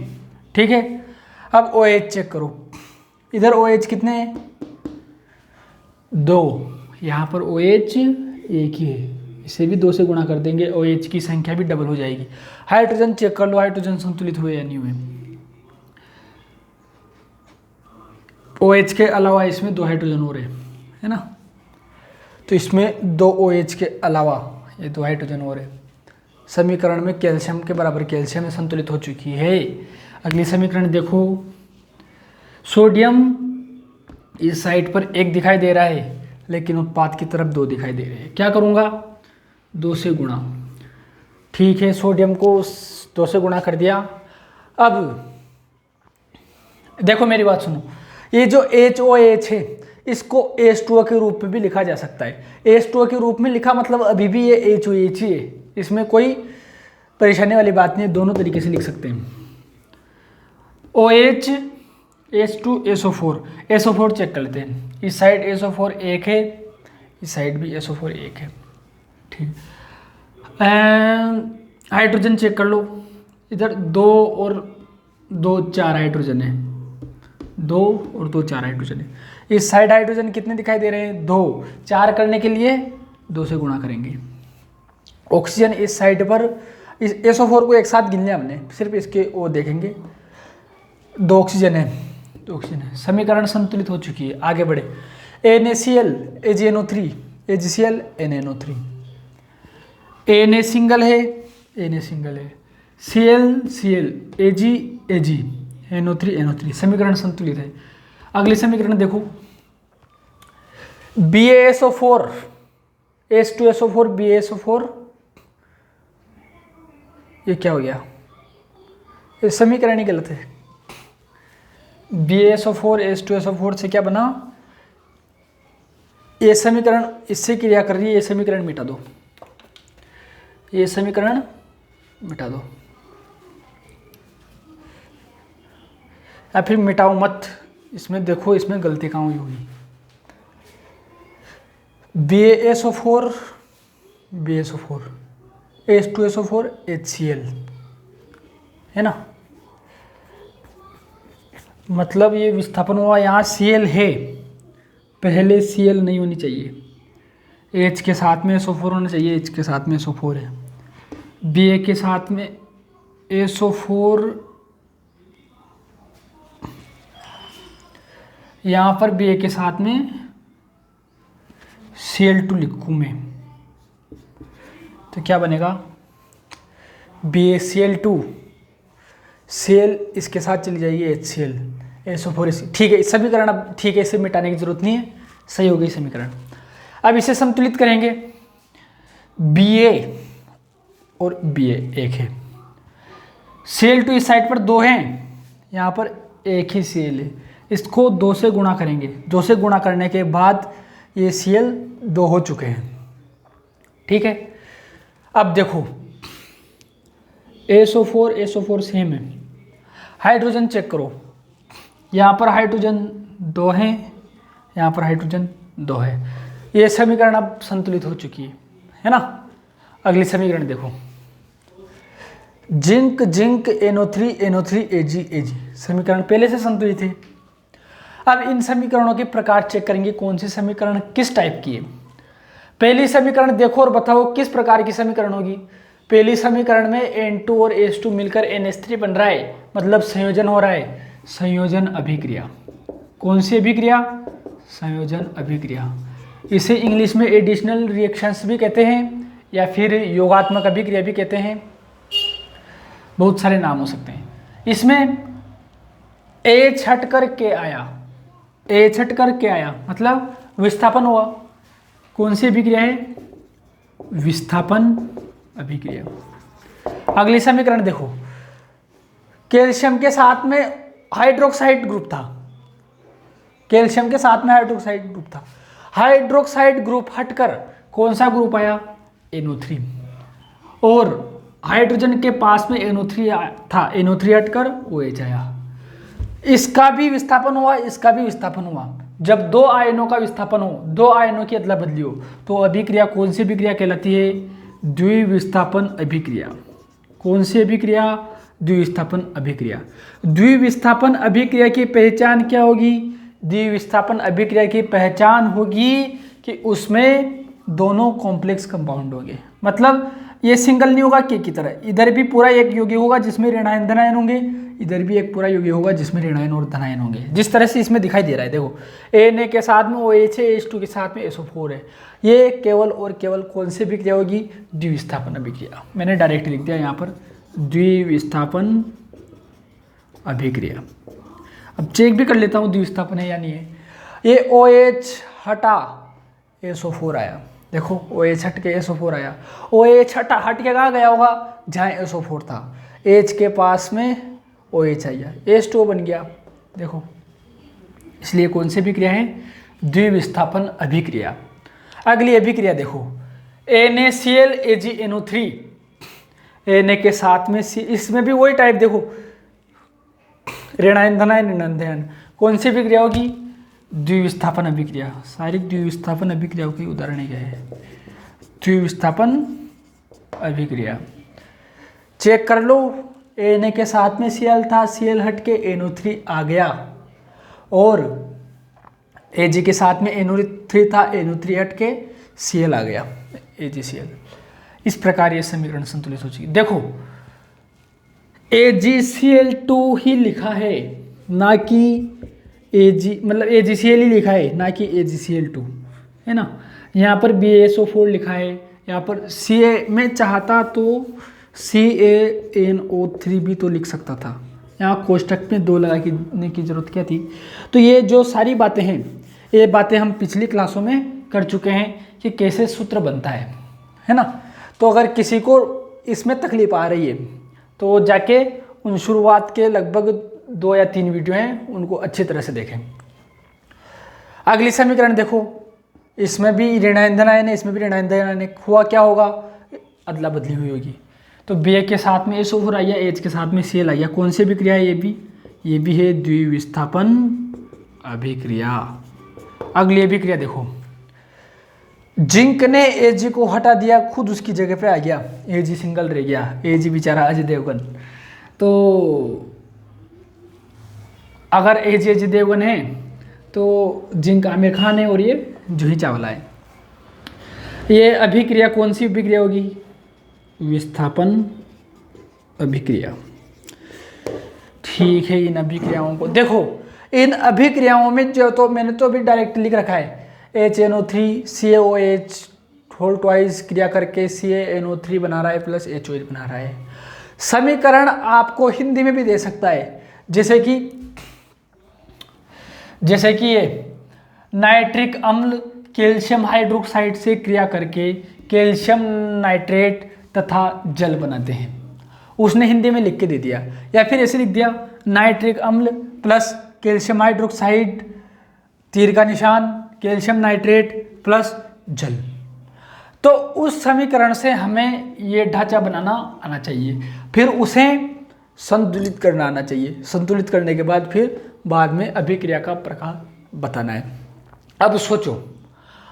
ठीक है, अब OH चेक करो। इधर OH कितने हैं? 2। यहाँ पर OH 1 ही है, इसे भी 2 से गुणा कर देंगे, OH की संख्या भी डबल हो जाएगी। हाइड्रोजन चेक कर लो, हाइड्रोजन संतुलित हुए या नहीं हुए। OH के अलावा इसमें 2 हाइड्रोजन और है ना, तो इसमें 2 OH के अलावा ये 2 हाइड्रोजन और है। समीकरण में कैल्शियम के बराबर कैल्शियम में संतुलित हो चुकी है। अगली समीकरण देखो, सोडियम इस साइड पर 1 दिखाई दे रहा है, लेकिन उत्पाद की तरफ 2 दिखाई दे रहे हैं। क्या करूँगा? 2 से गुणा। ठीक है, सोडियम को 2 से गुणा कर दिया। अब देखो मेरी बात सुनो, ये जो HOH है इसको H2O के रूप में भी लिखा जा सकता है। H2O के रूप में लिखा मतलब अभी भी ये HOH ही है, इसमें कोई परेशानी वाली बात नहीं है, दोनों तरीके से लिख सकते हैं। OH H2SO4, SO4 चेक कर लेते हैं। इस साइड SO4 1 है, इस साइड भी SO4 1 है। ठीक, हाइड्रोजन चेक कर लो। इधर 2 और 2 4 हाइड्रोजन है, 2 और 2 4 हाइड्रोजन है। इस साइड हाइड्रोजन कितने दिखाई दे रहे हैं? 2। 4 करने के लिए 2 से गुणा करेंगे। ऑक्सीजन इस साइड पर, इस SO4 को एक साथ गिन लिया हमने, सिर्फ इसके वो देखेंगे। 2 ऑक्सीजन है, 2 ऑक्सीजन है। समीकरण संतुलित हो चुकी है, आगे बढ़े। NaCl AgNO3, AgCl NaNO3, Na single है, Na सिंगल है, Cl Ag NO3 समीकरण संतुलित है। अगली समीकरण देखो, BaSO4 H2SO4 BaSO4, ये क्या हो गया? ये समीकरण ही गलत है। BaSO4 H2SO4 से क्या बना? ये समीकरण इससे क्रिया कर रही है, ये समीकरण मिटा दो, ये समीकरण मिटा दो, या फिर मिटाओ मत। इसमें देखो, इसमें गलती कहाँ हुई होगी। BaSO4 H2SO4 HCl है ना, मतलब ये विस्थापन हुआ, यहाँ Cl है, पहले Cl नहीं होनी चाहिए। H के साथ में SO4 होना चाहिए, H के साथ में SO4 है, Ba के साथ में SO4 यहाँ पर बी ए के साथ में Cl2 लिखूँ मैं तो क्या बनेगा, BaCl2, Cl इसके साथ चली जाएगी HCl, SO4, ठीक है। समीकरण अब ठीक है, इसे मिटाने की जरूरत नहीं है, सही हो गई समीकरण। अब इसे संतुलित करेंगे, Ba और Ba एक है, Cl2 इस साइड पर 2 हैं, यहाँ पर एक ही Cl है, इसको 2 से गुणा करेंगे, 2 से गुणा करने के बाद ये Cl 2 हो चुके हैं, ठीक है। अब देखो SO4 सेम है, हाइड्रोजन चेक करो, यहाँ पर हाइड्रोजन 2 हैं, यहाँ पर हाइड्रोजन 2 है, ये समीकरण अब संतुलित हो चुकी है ना। अगली समीकरण देखो, जिंक NO3 Ag, समीकरण पहले से संतुलित है। अब इन समीकरणों के प्रकार चेक करेंगे, कौन सी समीकरण किस टाइप की है। पहली समीकरण देखो और बताओ किस प्रकार की समीकरण होगी। पहली समीकरण में N2 और H2 मिलकर NH3 बन रहा है, मतलब संयोजन हो रहा है, संयोजन अभिक्रिया। कौन सी अभिक्रिया, संयोजन अभिक्रिया। इसे इंग्लिश में एडिशनल रिएक्शंस भी कहते हैं या फिर योगात्मक अभिक्रिया भी कहते हैं, बहुत सारे नाम हो सकते हैं। इसमें H हट कर के आया, H हट कर के आया मतलब विस्थापन हुआ। कौन सी अभिक्रिया है, विस्थापन अभिक्रिया। अगली समीकरण देखो, कैल्शियम के साथ में हाइड्रोक्साइड ग्रुप था, कैल्शियम के साथ में हाइड्रोक्साइड ग्रुप था, हाइड्रोक्साइड ग्रुप हटकर कौन सा ग्रुप आया, NO3, और हाइड्रोजन के पास में NO3 था, NO3 हटकर OH आया, इसका भी विस्थापन हुआ, इसका भी विस्थापन हुआ। जब 2 आयनों का विस्थापन हो, 2 आयनों की अदला बदली हो, तो अभिक्रिया कौन सी अभिक्रिया कहलाती है, द्विविस्थापन अभिक्रिया। कौन सी अभिक्रिया, द्विविस्थापन अभिक्रिया। द्विविस्थापन अभिक्रिया की पहचान क्या होगी, द्विविस्थापन अभिक्रिया की पहचान होगी कि उसमें दोनों कॉम्प्लेक्स कंपाउंड होंगे, मतलब ये सिंगल नहीं होगा के की तरह, इधर भी पूरा एक यौगिक होगा जिसमें ऋणायन धनायन होंगे, इधर भी एक पूरा यौगिक होगा जिसमें ऋणायन और धनायन होंगे, जिस तरह से इसमें दिखाई दे रहा है। देखो Na के साथ में OH है, H2 के साथ में SO4 है, ये केवल और केवल कौन सी अभिक्रिया होगी, द्विविस्थापन अभिक्रिया। मैंने डायरेक्ट लिख दिया यहाँ पर द्विविस्थापन अभिक्रिया। अब चेक भी कर लेता हूँ द्विविस्थापन है या नहीं है। ये OH हटा SO4 आया, देखो OH हट के SO4 आया, OH हट के कहाँ गया होगा, जहाँ SO4 था, H के पास में OH आया, H2O बन गया, देखो। इसलिए कौन सी अभिक्रिया है, द्विविस्थापन अभिक्रिया। अगली अभिक्रिया देखो, NaCl AgNO3, Na के साथ में इसमें भी वही टाइप, देखो ऋणायन धनायन ऋणायन धनायन, कौन सी अभिक्रिया होगी, द्विविस्थापन अभिक्रिया। सारी द्विविस्थापन अभिक्रियाओं के उदाहरण क्या है, द्विविस्थापन अभिक्रिया। चेक कर लो, Na के साथ में Cl था, Cl हट के NO3 आ गया, और Ag के साथ में NO3 था, NO3 हट के Cl आ गया, AgCl। इस प्रकार ये समीकरण संतुलित हो चुकी। देखो AgCl2 ही लिखा है, ना कि मतलब AgCl ही लिखा है, ना कि AgCl2, है ना। यहाँ पर BaSO4 लिखा है, यहाँ पर Ca में चाहता तो CaNO3 भी तो लिख सकता था, यहाँ कोष्टक में 2 लगाने की जरूरत क्या थी। तो ये जो सारी बातें हैं, ये बातें हम पिछली क्लासों में कर चुके हैं कि कैसे सूत्र बनता है ना। तो अगर किसी को इसमें तकलीफ आ रही है तो जाके उन शुरुआत के लगभग 2 या 3 वीडियो हैं, उनको अच्छी तरह से देखें। अगली समीकरण देखो, इसमें भी ऋणायन धनायन है, इसमें भी ऋणायन धनायन है, हुआ क्या होगा, अदला बदली हुई होगी। तो Ba के साथ में SO4 आया, H के साथ में Cl आया, कौन सी अभिक्रिया है, ये भी है द्विविस्थापन अभिक्रिया। अगली अभिक्रिया देखो, जिंक ने Ag को हटा दिया, खुद उसकी जगह पे आ गया, Ag सिंगल रह गया, Ag बेचारा अजय देवगन। तो अगर Ag देवगन है तो जिंक आमिर खान है और ये जूही चावला है। ये अभिक्रिया कौन सी अभिक्रिया होगी, विस्थापन अभिक्रिया। ठीक है, इन अभिक्रियाओं को देखो, इन अभिक्रियाओं में जो, तो मैंने तो अभी डायरेक्ट लिख रखा है HNO3 CaOH होल ट्वाइस क्रिया करके CaNO3 बना रहा है प्लस HOH बना रहा है। समीकरण आपको हिंदी में भी दे सकता है, जैसे कि ये नाइट्रिक अम्ल कैल्शियम हाइड्रोक्साइड से क्रिया करके कैल्शियम नाइट्रेट तथा जल बनाते हैं, उसने हिंदी में लिख के दे दिया। या फिर ऐसे लिख दिया नाइट्रिक अम्ल प्लस कैल्शियम हाइड्रोक्साइड तीर का निशान कैल्शियम नाइट्रेट प्लस जल। तो उस समीकरण से हमें ये ढांचा बनाना आना चाहिए, फिर उसे संतुलित करना आना चाहिए। संतुलित करने के बाद फिर बाद में अभिक्रिया का प्रकार बताना है। अब सोचो,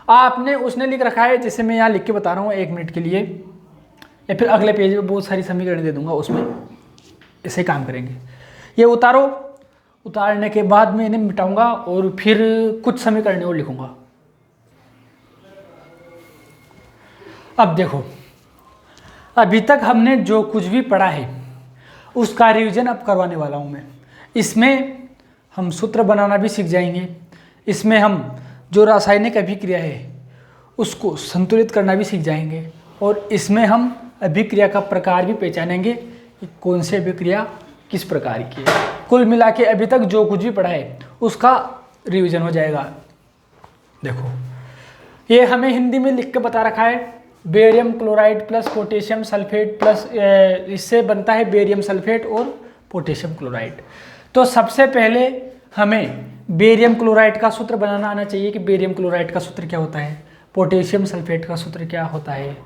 आपने उसने लिख रखा है, जैसे मैं यहाँ लिख के बता रहा हूँ 1 मिनट के लिए, या फिर अगले पेज में बहुत सारी समीकरण दे दूंगा, उसमें ऐसे काम करेंगे। ये उतारो, उतारने के बाद मैं इन्हें मिटाऊंगा और फिर कुछ समीकरण और लिखूंगा। अब देखो, अभी तक हमने जो कुछ भी पढ़ा है उसका रिवीजन अब करवाने वाला हूँ मैं। इसमें हम सूत्र बनाना भी सीख जाएंगे, इसमें हम जो रासायनिक अभिक्रिया है उसको संतुलित करना भी सीख जाएंगे, और इसमें हम अभिक्रिया का प्रकार भी पहचानेंगे कि कौन सी अभिक्रिया किस प्रकार की है। कुल मिला के अभी तक जो कुछ भी पढ़ा है उसका रिवीजन हो जाएगा। देखो, ये हमें हिंदी में लिख के बता रखा है, barium chloride plus potassium sulphate plus, इससे बनता है बेरियम सल्फेट और पोटेशियम क्लोराइड। तो सबसे पहले हमें बेरियम क्लोराइड का सूत्र बनाना आना चाहिए कि बेरियम क्लोराइड का सूत्र क्या होता है, पोटेशियम सल्फेट का सूत्र क्या होता है।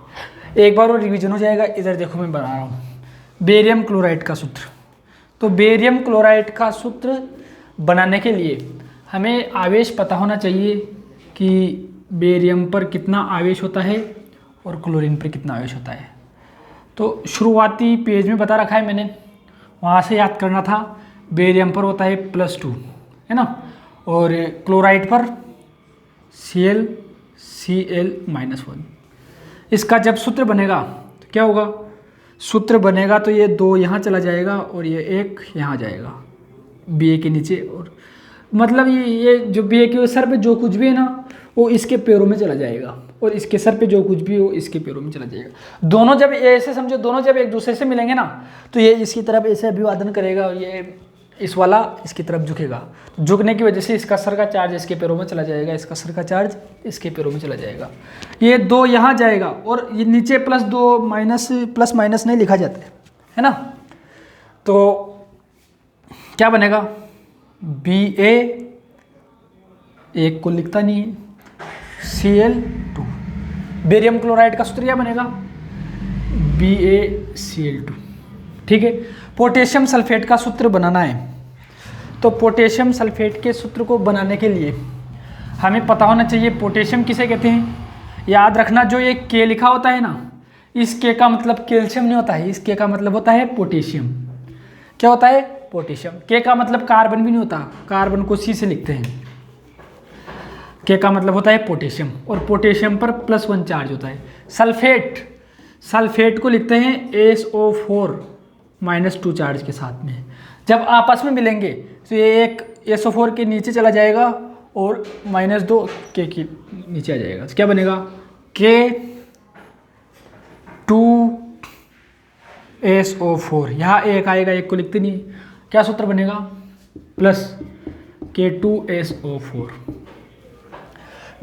एक बार और रिवीजन हो जाएगा। इधर देखो, मैं बना रहा हूँ बेरियम क्लोराइड का सूत्र। तो बेरियम क्लोराइड का सूत्र बनाने के लिए हमें आवेश पता होना चाहिए कि बेरियम पर कितना आवेश होता है और क्लोरीन पर कितना आवेश होता है। तो शुरुआती पेज में बता रखा है मैंने, वहाँ से याद करना था। बेरियम पर होता है +2, है ना, और क्लोराइड पर Cl इसका जब सूत्र बनेगा तो क्या होगा, सूत्र बनेगा तो ये 2 यहाँ चला जाएगा और ये 1 यहाँ जाएगा Ba के नीचे, और मतलब ये जो Ba के सर पे जो कुछ भी है ना वो इसके पैरों में चला जाएगा, और इसके सर पे जो कुछ भी हो इसके पैरों में चला जाएगा। दोनों जब ऐसे समझो, दोनों जब एक दूसरे से मिलेंगे ना तो ये इसकी तरफ ऐसे अभिवादन करेगा और ये इस वाला इसकी तरफ झुकेगा। तो झुकने की वजह से इसका सर का चार्ज इसके पैरों में चला जाएगा, इसका सर का चार्ज इसके पैरों में चला जाएगा। ये 2 यहाँ जाएगा और ये नीचे +2 प्लस माइनस नहीं लिखा जाता है ना। तो क्या बनेगा, Ba, एक को लिखता नहीं है, Cl2। बेरियम क्लोराइड का सूत्र क्या बनेगा, BaCl2। ठीक है। पोटेशियम सल्फेट का सूत्र बनाना है, तो पोटेशियम सल्फेट के सूत्र को बनाने के लिए हमें पता होना चाहिए पोटेशियम किसे कहते हैं। याद रखना, जो ये K लिखा होता है ना, इस K का मतलब कैल्शियम नहीं होता है, इस K का मतलब होता है पोटेशियम। क्या होता है, पोटेशियम। K का मतलब कार्बन भी नहीं होता, कार्बन को C से लिखते हैं। K का मतलब होता है पोटेशियम, और पोटेशियम पर +1 चार्ज होता है। सल्फेट को लिखते हैं SO4 -2 चार्ज के साथ में। जब आपस में मिलेंगे तो ये एक SO4 के नीचे चला जाएगा और -2 K के नीचे आ जाएगा। तो क्या बनेगा, K2SO4। यहाँ एक आएगा, एक को लिखते नहीं, क्या सूत्र बनेगा, +K2SO4।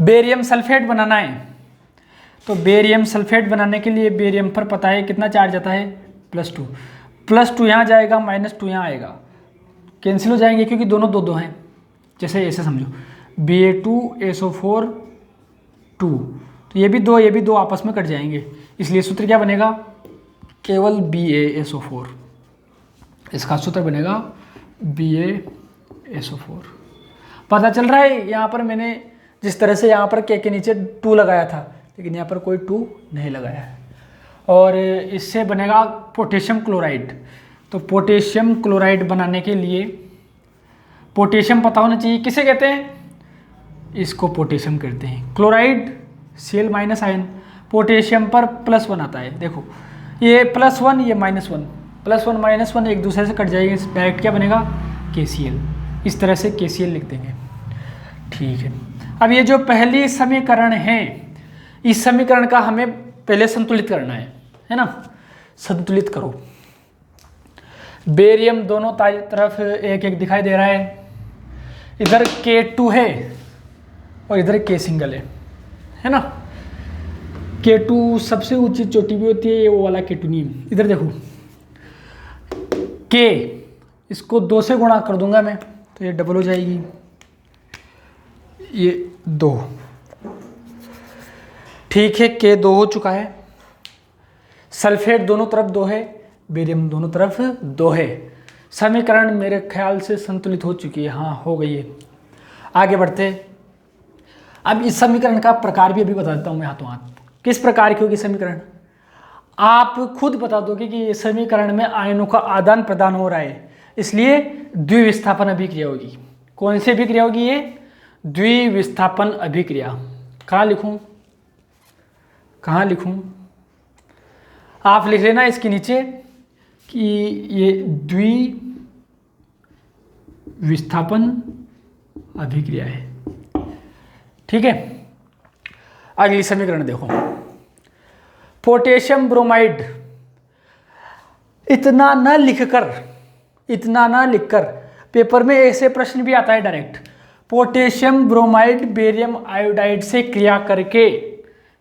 बेरियम सल्फेट बनाना है, तो बेरियम सल्फेट बनाने के लिए बेरियम पर पता है कितना चार्ज आता है, +2 यहाँ जाएगा, -2 यहाँ आएगा, कैंसिल हो जाएंगे क्योंकि दोनों 2 हैं। जैसे ऐसे समझो, Ba2SO4 2, तो ये भी 2 आपस में कट जाएंगे, इसलिए सूत्र क्या बनेगा, केवल BaSO4। इसका सूत्र बनेगा BaSO4। पता चल रहा है, यहाँ पर मैंने जिस तरह से यहाँ पर K के नीचे 2 लगाया था, लेकिन यहाँ पर कोई 2 नहीं लगाया है। और इससे बनेगा पोटेशियम क्लोराइड। तो पोटेशियम क्लोराइड बनाने के लिए पोटेशियम पता होना चाहिए, किसे कहते हैं, इसको पोटेशियम कहते हैं। क्लोराइड Cl- आयन, पोटेशियम पर +1 आता है। देखो ये +1, ये -1, +1 -1 एक दूसरे से कट जाएंगे, डायरेक्ट क्या बनेगा, KCl। इस तरह से KCl लिख देंगे। ठीक है, अब ये जो पहली समीकरण है, इस समीकरण का हमें पहले संतुलित करना है ना। संतुलित करो, बेरियम दोनों तरफ एक एक दिखाई दे रहा है, इधर K2 है और इधर K सिंगल है ना। K2 सबसे ऊंची चोटी भी होती है, ये वो वाला K2 नहीं। इधर देखो K, इसको 2 से गुणा कर दूंगा मैं तो ये डबल हो जाएगी, ये 2। ठीक है, K 2 हो चुका है। सल्फेट दोनों तरफ 2 है, बेरियम दोनों तरफ 2 है। समीकरण मेरे ख्याल से संतुलित हो चुकी है, हाँ हो गई है। आगे बढ़ते, अब इस समीकरण का प्रकार भी अभी बता देता हूँ मैं हाथों हाथ, किस प्रकार की होगी समीकरण। आप खुद बता दोगे कि ये समीकरण में आयनों का आदान प्रदान हो रहा है, इसलिए द्विविस्थापन अभिक्रिया होगी। कौन सी अभिक्रिया होगी ये? द्विविस्थापन अभिक्रिया। कहाँ लिखूं, कहाँ लिखूं? आप लिख लेना इसके नीचे कि ये द्विविस्थापन अभिक्रिया है। ठीक है, अगली समीकरण देखो, पोटेशियम ब्रोमाइड। इतना ना लिखकर पेपर में ऐसे प्रश्न भी आता है direct. Potassium bromide barium iodide से क्रिया करके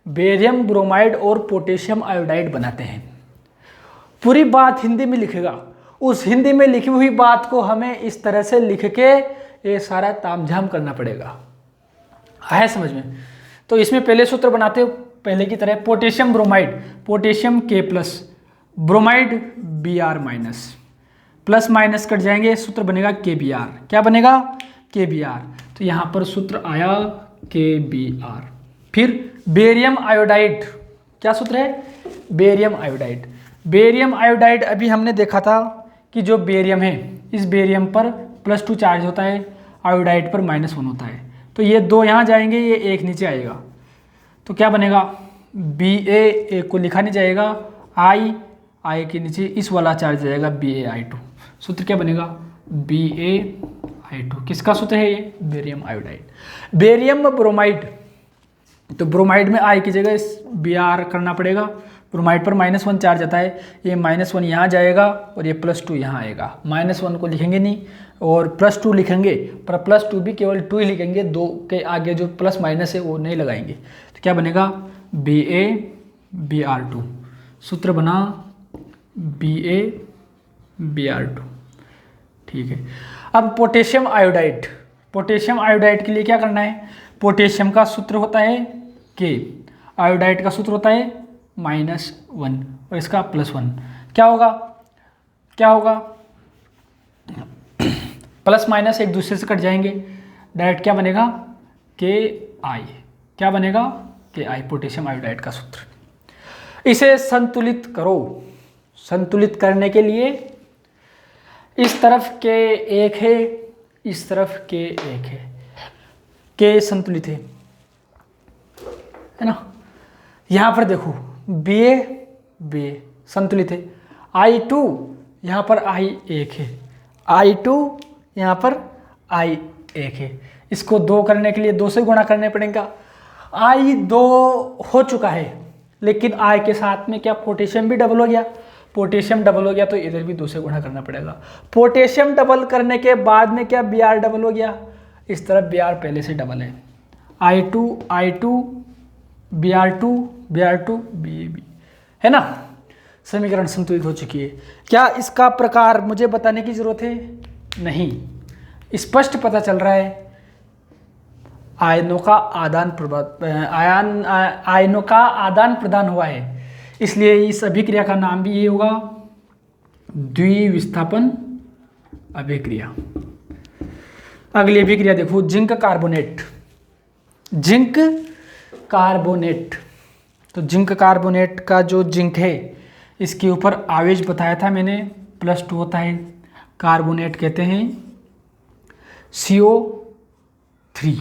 बेरियम ब्रोमाइड और पोटेशियम आयोडाइड बनाते हैं। पूरी बात हिंदी में लिखेगा, उस हिंदी में लिखी हुई बात को हमें इस तरह से लिख के ये सारा तामझाम करना पड़ेगा। है समझ में? तो इसमें पहले सूत्र बनाते हो पहले की तरह, potassium bromide, potassium K+, bromide Br-, plus minus cut जाएंगे, सूत्र बनेगा KBr। क्या बनेगा? KBr। तो यहाँ पर सूत्र आया KBr। फिर बेरियम आयोडाइड, क्या सूत्र है? Barium iodide. बेरियम आयोडाइड अभी हमने देखा था कि जो बेरियम है, इस बेरियम पर +2 चार्ज होता है, आयोडाइड पर -1 होता है। तो ये 2 यहाँ जाएंगे, ये 1 नीचे आएगा, तो क्या बनेगा? Ba को लिखा नहीं जाएगा, I के नीचे इस वाला चार्ज जाएगा BaI2। सूत्र क्या बनेगा? BaI2। किसका सूत्र है ये? Barium iodide. बेरियम ब्रोमाइड, तो ब्रोमाइड में I की जगह इस Br करना पड़ेगा, ब्रोमाइड पर -1 चार्ज आता है, ये -1 यहाँ जाएगा और ये +2 यहाँ आएगा। -1 को लिखेंगे नहीं और +2 लिखेंगे, पर +2 भी केवल 2 ही लिखेंगे, 2 के आगे जो प्लस माइनस है वो नहीं लगाएंगे। तो क्या बनेगा? BaBr2। सूत्र बना BaBr2। ठीक है, अब पोटेशियम आयोडाइड। पोटेशियम आयोडाइड के लिए क्या करना है? पोटेशियम का सूत्र होता है K, आयोडाइड का सूत्र होता है -1 और इसका +1। क्या होगा? क्या होगा? प्लस माइनस एक दूसरे से कट जाएंगे, डायरेक्ट क्या बनेगा? KI। क्या बनेगा? KI, पोटेशियम आयोडाइड का सूत्र। इसे संतुलित करो। संतुलित करने के लिए इस तरफ K1 है, इस तरफ K1 है, K संतुलित है ना। यहाँ पर देखो Ba संतुलित है, I2 यहाँ पर I1 है, I2 यहाँ पर I1 है। इसको 2 करने के लिए 2 से गुणा करने पड़ेगा। I2 हो चुका है, लेकिन I के साथ में क्या पोटेशियम भी डबल हो गया? पोटेशियम डबल हो गया तो इधर भी 2 से गुणा करना पड़ेगा। पोटेशियम डबल करने के बाद में क्या Br डबल हो गया? इस तरफ Br पहले से डबल है, I2 Br2 Bab है ना। समीकरण संतुलित हो चुकी है। क्या इसका प्रकार मुझे बताने की जरूरत है? नहीं, स्पष्ट पता चल रहा है। आयनों का आदान प्रदान हुआ है, इसलिए इस अभिक्रिया का नाम भी ये होगा, द्विविस्थापन अभिक्रिया। अगली अभिक्रिया देखो, जिंक कार्बोनेट। जिंक कार्बोनेट, तो जिंक कार्बोनेट का जो जिंक है, इसके ऊपर आवेश बताया था मैंने, +2 होता है, कार्बोनेट कहते हैं। CO3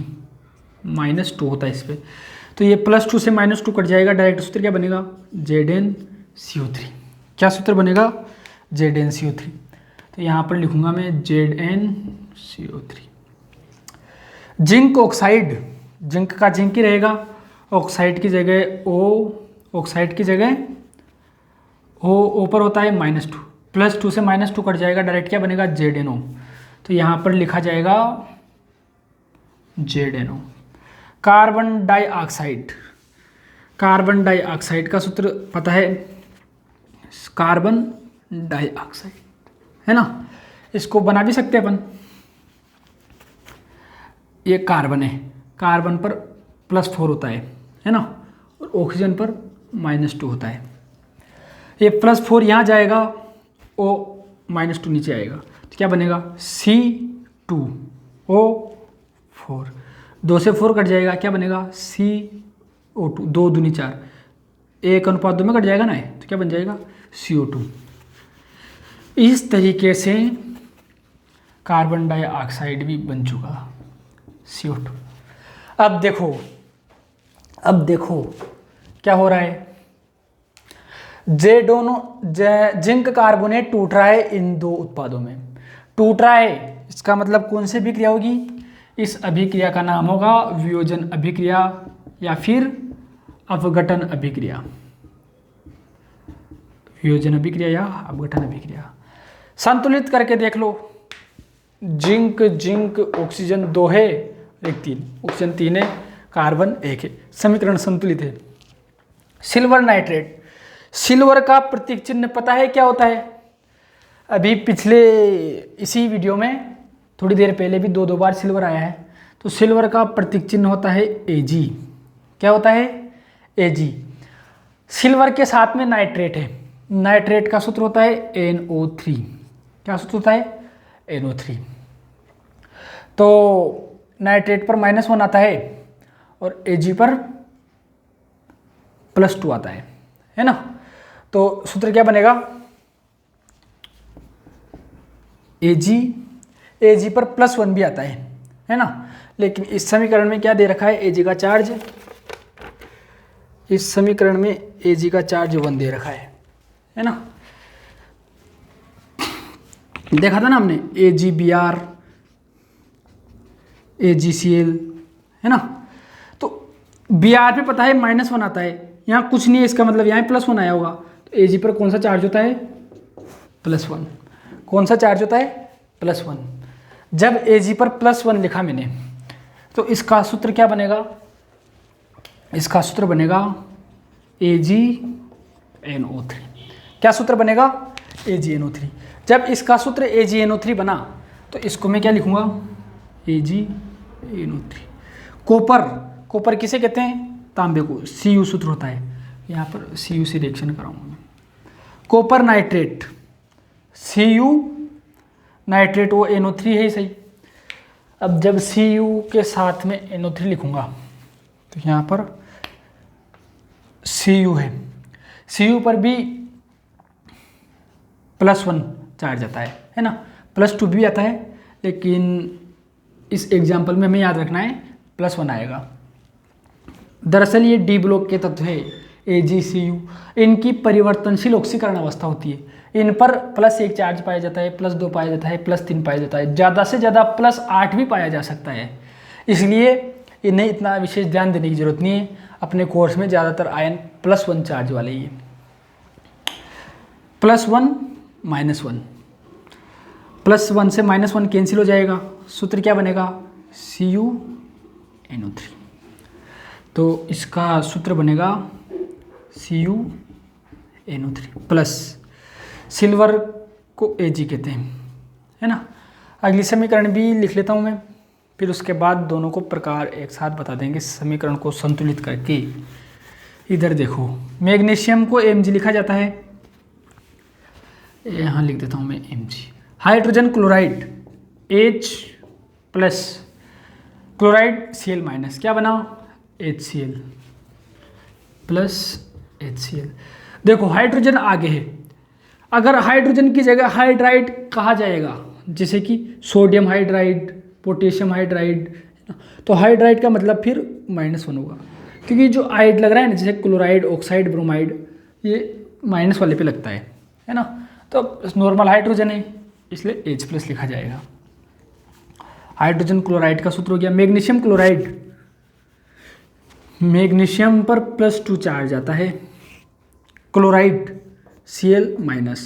-2 होता है इस पर, तो ये +2 से -2 कट जाएगा, डायरेक्ट सूत्र क्या बनेगा? ZnCO3। क्या सूत्र बनेगा? ZnCO3। तो यहाँ पर लिखूंगा मैं ZnCO3। जिंक ऑक्साइड, जिंक का जिंक ही रहेगा, ऑक्साइड की जगह O, ऑक्साइड की जगह O पर होता है -2, +2 से -2 कट जाएगा, डायरेक्ट क्या बनेगा ZnO। तो यहाँ पर लिखा जाएगा ZnO। Carbon dioxide, carbon dioxide का सूत्र पता है, कार्बन डाइऑक्साइड है ना, इसको बना भी सकते हैं अपन। ये कार्बन है, कार्बन पर +4 होता है ना, और ऑक्सीजन पर -2 होता है। ये +4 यहाँ जाएगा, O -2 नीचे आएगा, तो क्या बनेगा C2O4। 2 से 4 कट जाएगा, क्या बनेगा CO2, 2 दूनी 4, 1:2 में कट जाएगा ना, तो क्या बन जाएगा CO2। इस तरीके से कार्बन डाइऑक्साइड भी बन चुका CO2। अब देखो क्या हो रहा है, जिंक कार्बोनेट टूट रहा है इन दो उत्पादों में, टूट रहा है, इसका मतलब कौन सी अभिक्रिया होगी, इस अभिक्रिया का नाम होगा वियोजन अभिक्रिया या फिर अपघटन अभिक्रिया, वियोजन अभिक्रिया या अपघटन अभिक्रिया। संतुलित करके देख लो, जिंक ऑक्सीजन 2 है, एक 3, ऑक्सीजन 3 है, कार्बन 1 है, समीकरण संतुलित है। सिल्वर नाइट्रेट, सिल्वर का प्रतीक चिन्ह पता है क्या होता है, अभी पिछले इसी वीडियो में थोड़ी देर पहले भी 2 बार सिल्वर आया है। तो सिल्वर का प्रतीक चिन्ह होता है Ag। क्या होता है Ag। सिल्वर के साथ में नाइट्रेट है, नाइट्रेट का सूत्र होता है NO3। क्या सूत्र होता है NO3। तो नाइट्रेट पर -1 आता है और Ag पर +2 आता है ना, तो सूत्र क्या बनेगा Ag पर +1 भी आता है ना, लेकिन इस समीकरण में क्या दे रखा है Ag का चार्ज, इस समीकरण में Ag का चार्ज 1 दे रखा है ना, देखा था ना हमने AgBr AgCl है ना। तो Br पे पता है -1 आता है, यहाँ कुछ नहीं है, इसका मतलब यहाँ +1 आया होगा, तो Ag पर कौन सा चार्ज होता है +1। कौन सा चार्ज होता है +1। जब Ag पर +1 लिखा मैंने, तो इसका सूत्र क्या बनेगा, इसका सूत्र बनेगा AgNO3। क्या सूत्र बनेगा AgNO3। जब इसका सूत्र AgNO3 बना, तो इसको मैं क्या लिखूंगा AgNO3। कॉपर किसे कहते हैं, तांबे को, Cu सूत्र होता है, यहाँ पर Cu से रिएक्शन कराऊंगा मैं। कॉपर नाइट्रेट, Cu नाइट्रेट, वो NO3 है सही। अब जब Cu के साथ में NO3 लिखूंगा, तो यहाँ पर Cu है, Cu पर भी +1 चार्ज आता है ना, +2 भी आता है, लेकिन इस एग्जाम्पल में हमें याद रखना है +1 आएगा। दरअसल ये डी ब्लॉक के तत्व है AgCu, इनकी परिवर्तनशील ऑक्सीकरण अवस्था होती है, इन पर +1 चार्ज पाया जाता है, +2 पाया जाता है, +3 पाया जाता है, ज़्यादा से ज़्यादा +8 भी पाया जा सकता है। इसलिए इन्हें इतना विशेष ध्यान देने की जरूरत नहीं है, अपने कोर्स में ज़्यादातर आयन +1 चार्ज वाले ही है। +1 -1, +1 से -1 कैंसिल हो जाएगा, सूत्र क्या बनेगा CuNO3। तो इसका सूत्र बनेगा CuNO3 प्लस, सिल्वर को Ag कहते हैं है ना। अगली समीकरण भी लिख लेता हूँ मैं, फिर उसके बाद दोनों को प्रकार एक साथ बता देंगे समीकरण को संतुलित करके। इधर देखो, मैग्नीशियम को Mg लिखा जाता है, यहाँ लिख देता हूँ मैं Mg। Hydrogen chloride H+, chloride Cl-, क्या बना HCl प्लस HCl। देखो हाइड्रोजन आगे है, अगर हाइड्रोजन की जगह हाइड्राइड कहा जाएगा, जैसे कि सोडियम हाइड्राइड, पोटेशियम हाइड्राइड, तो हाइड्राइड का मतलब फिर -1 होगा, क्योंकि जो आइड लग रहा है ना, जैसे क्लोराइड, ऑक्साइड, ब्रोमाइड, ये माइनस वाले पे लगता है ना। तो नॉर्मल हाइड्रोजन है, इसलिए H+ लिखा जाएगा। हाइड्रोजन क्लोराइड का सूत्र हो गया। मैग्नीशियम क्लोराइड, मैग्नीशियम पर +2 चार्ज आता है, क्लोराइड Cl-,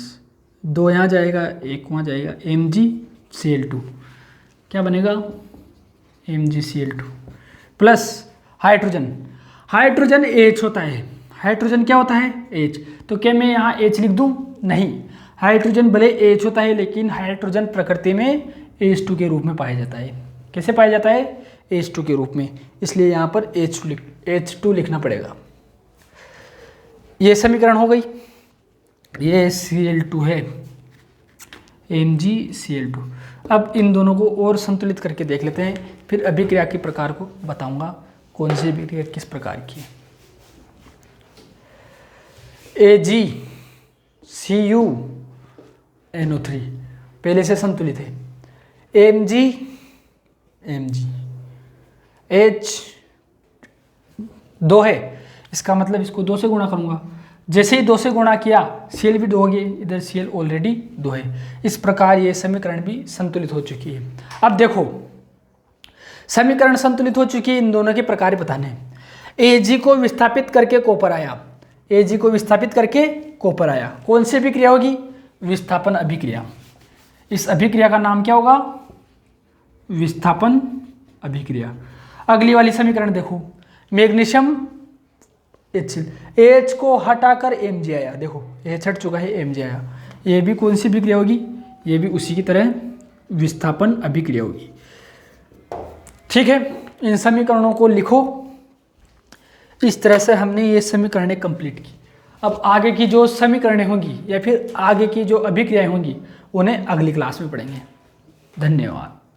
2 यहाँ जाएगा 1 वहाँ जाएगा, MgCl2, क्या बनेगा MgCl2 plus hydrogen, hydrogen H होता है, हाइड्रोजन क्या होता है H, तो क्या मैं यहाँ H लिख दूँ, नहीं, हाइड्रोजन भले H होता है लेकिन हाइड्रोजन प्रकृति में H2 के रूप में पाया जाता है। कैसे पाया जाता है, H2 के रूप में, इसलिए यहाँ पर H2 लिखना पड़ेगा। ये समीकरण हो गई, ये Cl2 है, MgCl2। अब इन दोनों को और संतुलित करके देख लेते हैं, फिर अभिक्रिया के प्रकार को बताऊंगा कौन सी अभिक्रिया किस प्रकार की है। AgCuNO3 पहले से संतुलित है, Mg H2 है, इसका मतलब इसको 2 से गुणा करूंगा, जैसे ही 2 से गुणा किया Cl भी 2 हो गई, इधर Cl ऑलरेडी 2 है। इस प्रकार ये समीकरण भी संतुलित हो चुकी है। अब देखो समीकरण संतुलित हो चुकी है, इन दोनों के प्रकार बताने हैं। Ag को विस्थापित करके कॉपर आया, Ag को विस्थापित करके कॉपर आया, कौन सी अभिक्रिया होगी, विस्थापन अभिक्रिया। इस अभिक्रिया का नाम क्या होगा, विस्थापन अभिक्रिया। अगली वाली समीकरण देखो, मैग्नीशियम H को हटाकर Mg आया, देखो H हट चुका है Mg आया, ये भी कौन सी अभिक्रिया होगी, ये भी उसी की तरह विस्थापन अभिक्रिया होगी। ठीक है, इन समीकरणों को लिखो। इस तरह से हमने ये समीकरणें कंप्लीट की। अब आगे की जो समीकरणें होंगी या फिर आगे की जो अभिक्रियाएं होंगी उन्हें अगली क्लास में पढ़ेंगे। धन्यवाद।